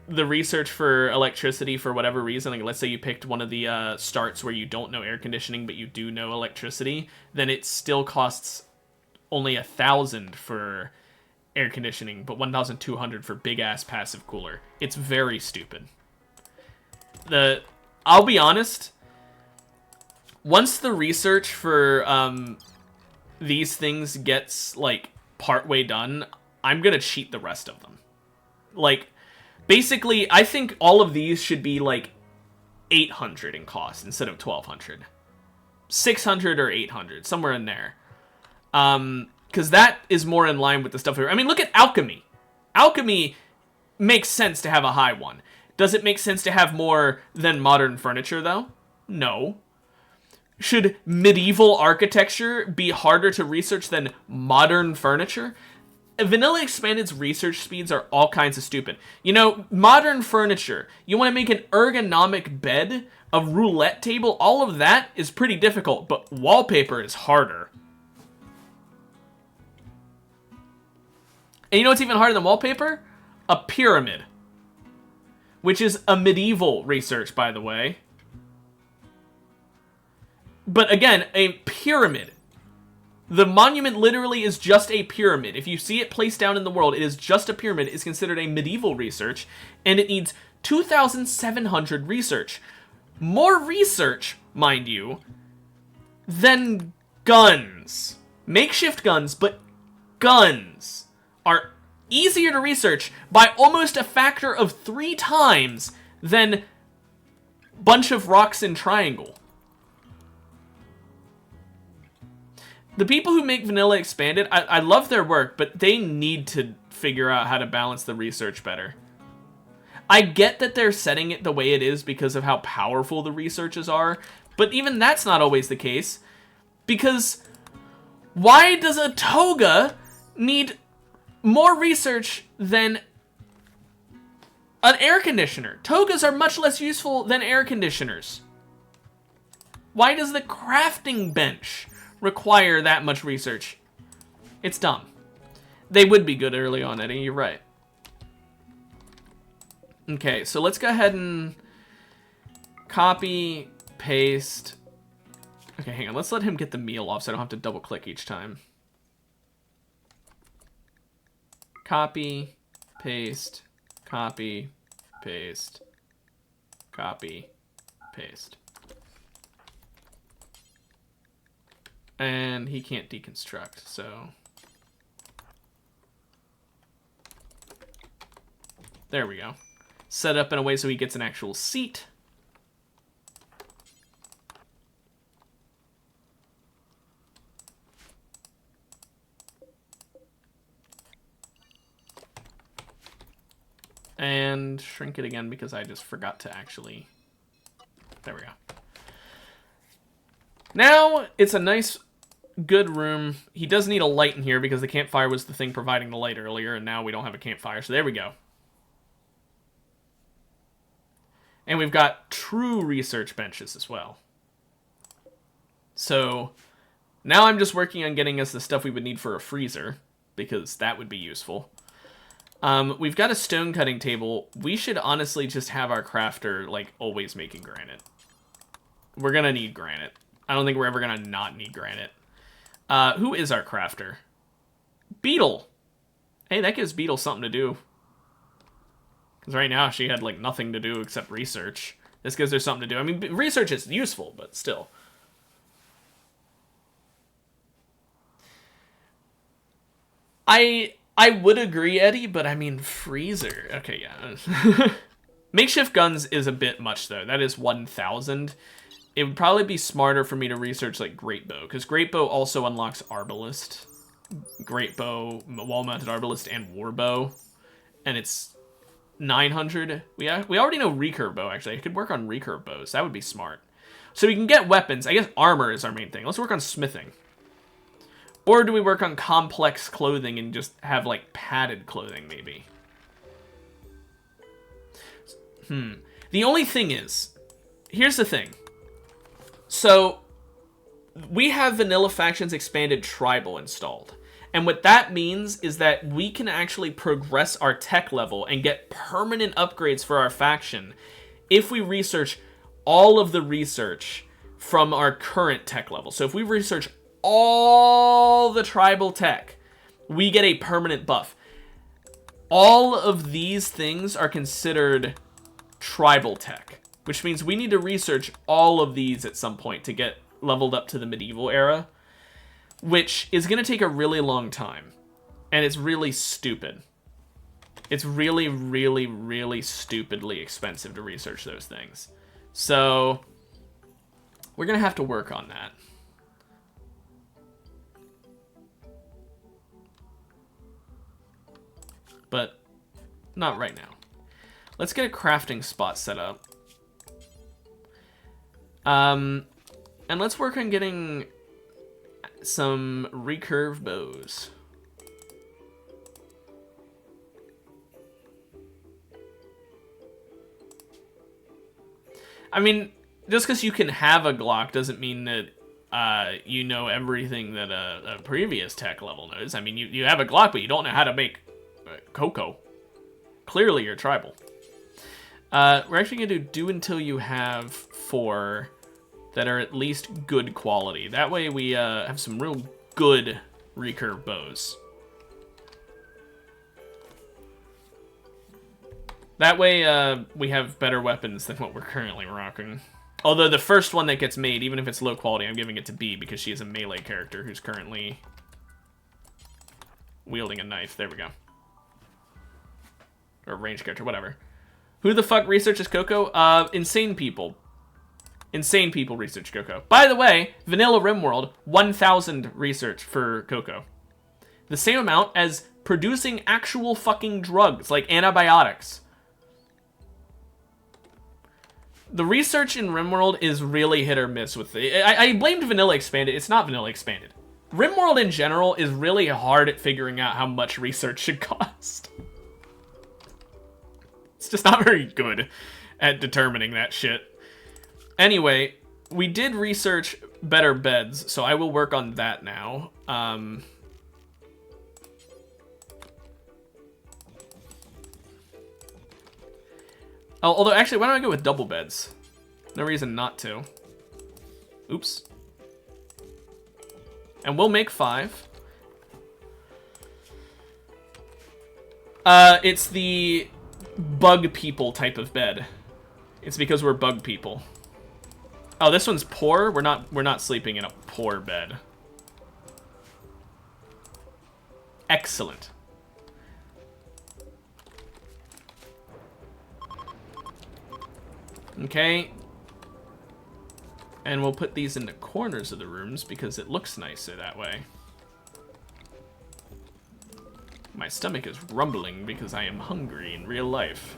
research for electricity for whatever reason, like let's say you picked one of the starts where you don't know air conditioning but you do know electricity, then it still costs only 1,000 for air conditioning, but 1,200 for big ass passive cooler. It's very stupid. I'll be honest, once the research for these things gets like partway done, I'm gonna cheat the rest of them. Like, basically, I think all of these should be like 800 in cost instead of 1,200. 600 or 800, somewhere in there. Because that is more in line with the stuff. I mean, look at alchemy. Alchemy makes sense to have a high one. Does it make sense to have more than modern furniture, though? No. Should medieval architecture be harder to research than modern furniture? Vanilla Expanded's research speeds are all kinds of stupid. You know, modern furniture, you want to make an ergonomic bed, a roulette table, all of that is pretty difficult, but wallpaper is harder. And you know what's even harder than wallpaper? A pyramid. Which is a medieval research, by the way. But again, a pyramid. The monument literally is just a pyramid. If you see it placed down in the world, it is just a pyramid. It's considered a medieval research, and it needs 2,700 research. More research, mind you, than guns. Makeshift guns, but guns are easier to research by almost a factor of 3 times than bunch of rocks in triangle. The people who make Vanilla Expanded, I love their work, but they need to figure out how to balance the research better. I get that they're setting it the way it is because of how powerful the researches are, but even that's not always the case. Because why does a toga need more research than an air conditioner? Togas are much less useful than air conditioners. Why does the crafting bench require that much research? It's dumb. They would be good early on, Eddie. You're right. Okay, so let's go ahead and copy, paste. Okay, hang on. Let's let him get the meal off so I don't have to double click each time. Copy, paste, copy, paste, copy, paste. And he can't deconstruct, so there we go. Set up in a way so he gets an actual seat. And shrink it again because I just forgot to actually... There we go. Now, it's a nice, good room. He does need a light in here because the campfire was the thing providing the light earlier, and now we don't have a campfire, so there we go. And we've got true research benches as well. So, now I'm just working on getting us the stuff we would need for a freezer, because that would be useful. We've got a stone cutting table. We should honestly just have our crafter, like, always making granite. We're gonna need granite. I don't think we're ever gonna not need granite. Who is our crafter? Beetle! Hey, that gives Beetle something to do. Because right now she had, like, nothing to do except research. This gives her something to do. I mean, research is useful, but still. I would agree, Eddie, but I mean, freezer. Okay, yeah. Makeshift guns is a bit much, though. That is 1,000. It would probably be smarter for me to research, like, Great Bow, because Great Bow also unlocks Arbalist. Great Bow, Wall-Mounted Arbalist, and War Bow. And it's 900. We already know Recurve Bow, actually. I could work on Recurve Bows. That would be smart. So we can get weapons. I guess armor is our main thing. Let's work on smithing. Or do we work on complex clothing and just have, like, padded clothing, maybe? The only thing is, here's the thing. So, we have Vanilla Factions Expanded Tribal installed. And what that means is that we can actually progress our tech level and get permanent upgrades for our faction if we research all of the research from our current tech level. So if we research all the tribal tech, we get a permanent buff. All of these things are considered tribal tech, which means we need to research all of these at some point to get leveled up to the medieval era, which is going to take a really long time, and it's really stupid. It's really, really, really stupidly expensive to research those things. So we're going to have to work on that. But not right now. Let's get a crafting spot set up. And let's work on getting some recurve bows. I mean, just because you can have a Glock doesn't mean that you know everything that a previous tech level knows. I mean, you have a Glock, but you don't know how to make cocoa. Clearly, you're tribal. We're actually going to do until you have 4 that are at least good quality. That way we have some real good recurve bows. That way we have better weapons than what we're currently rocking. Although the first one that gets made, even if it's low quality, I'm giving it to B because she is a melee character who's currently wielding a knife. There we go. Or a ranged character, whatever. Who the fuck researches Coco? Insane people. Insane people research Coco. By the way, Vanilla Rimworld, 1,000 research for Coco. The same amount as producing actual fucking drugs, like antibiotics. The research in Rimworld is really hit or miss with it. I blamed Vanilla Expanded. It's not Vanilla Expanded. Rimworld in general is really hard at figuring out how much research should cost. It's just not very good at determining that shit. Anyway, we did research better beds, so I will work on that now. Although, actually, why don't I go with double beds? No reason not to. Oops. And we'll make 5. It's the bug people type of bed. It's because we're bug people. Oh, this one's poor? We're not sleeping in a poor bed. Excellent. Okay. And we'll put these in the corners of the rooms because it looks nicer that way. My stomach is rumbling because I am hungry in real life.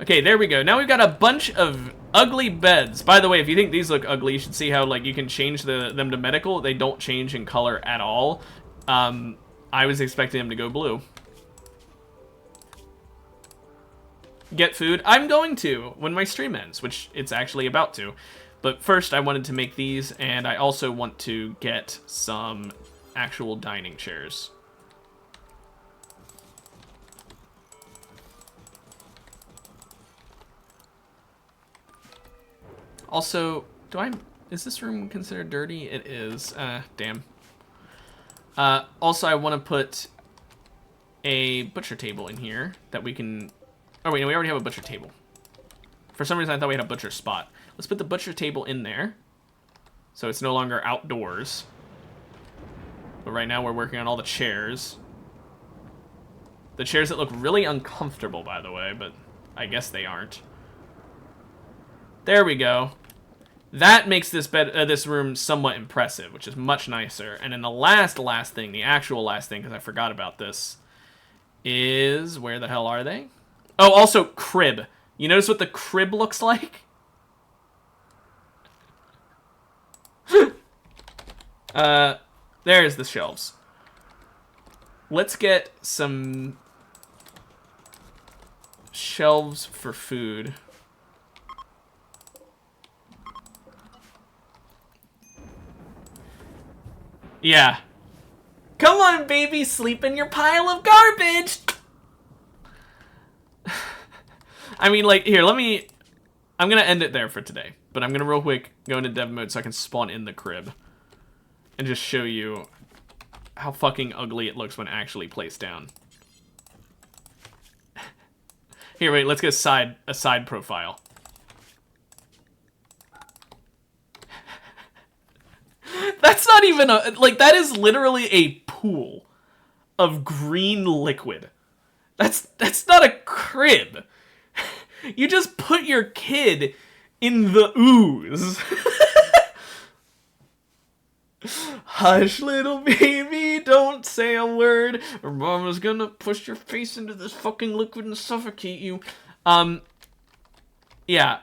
Okay, there we go. Now we've got a bunch of ugly beds. By the way, if you think these look ugly, you should see how like you can change them to medical. They don't change in color at all. I was expecting them to go blue. Get food? I'm going to when my stream ends, which it's actually about to. But first, I wanted to make these, and I also want to get some actual dining chairs. Also, is this room considered dirty? It is. Damn. Also, I want to put a butcher table in here that we can... Oh, wait, no, we already have a butcher table. For some reason, I thought we had a butcher spot. Let's put the butcher table in there. So it's no longer outdoors. But right now, we're working on all the chairs. The chairs that look really uncomfortable, by the way, but I guess they aren't. There we go. That makes this this room somewhat impressive, which is much nicer. And then the last thing, the actual last thing, because I forgot about this, is... Where the hell are they? Oh, also, crib. You notice what the crib looks like? There's the shelves. Let's get some shelves for food. Yeah. Come on, baby, sleep in your pile of garbage. I mean, like, here, I'm gonna end it there for today. But I'm gonna real quick go into dev mode so I can spawn in the crib. And just show you how fucking ugly it looks when actually placed down. Here, wait, let's get a side profile. That's not even a, like, that is literally a pool of green liquid. That's not a crib. You just put your kid in the ooze. Hush, little baby, don't say a word, or mama's gonna push your face into this fucking liquid and suffocate you. Yeah.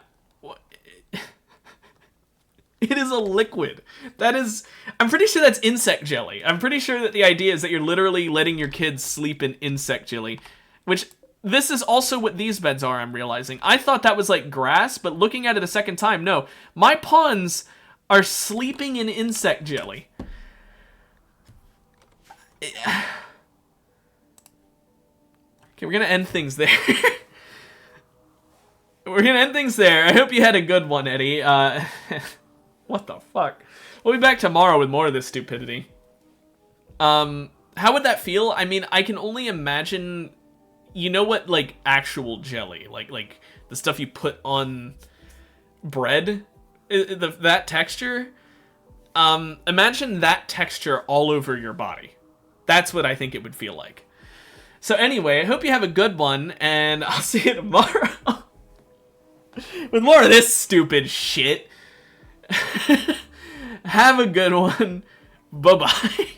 It is a liquid. That is... I'm pretty sure that's insect jelly. I'm pretty sure that the idea is that you're literally letting your kids sleep in insect jelly. Which, this is also what these beds are, I'm realizing. I thought that was like grass, but looking at it a second time, no. My pawns are sleeping in insect jelly. Okay, we're gonna end things there. We're gonna end things there. I hope you had a good one, Eddie. What the fuck? We'll be back tomorrow with more of this stupidity. How would that feel? I mean, I can only imagine... You know what, like, actual jelly, like the stuff you put on bread, that texture? Imagine that texture all over your body. That's what I think it would feel like. So anyway, I hope you have a good one, and I'll see you tomorrow with more of this stupid shit. Have a good one. Bye-bye.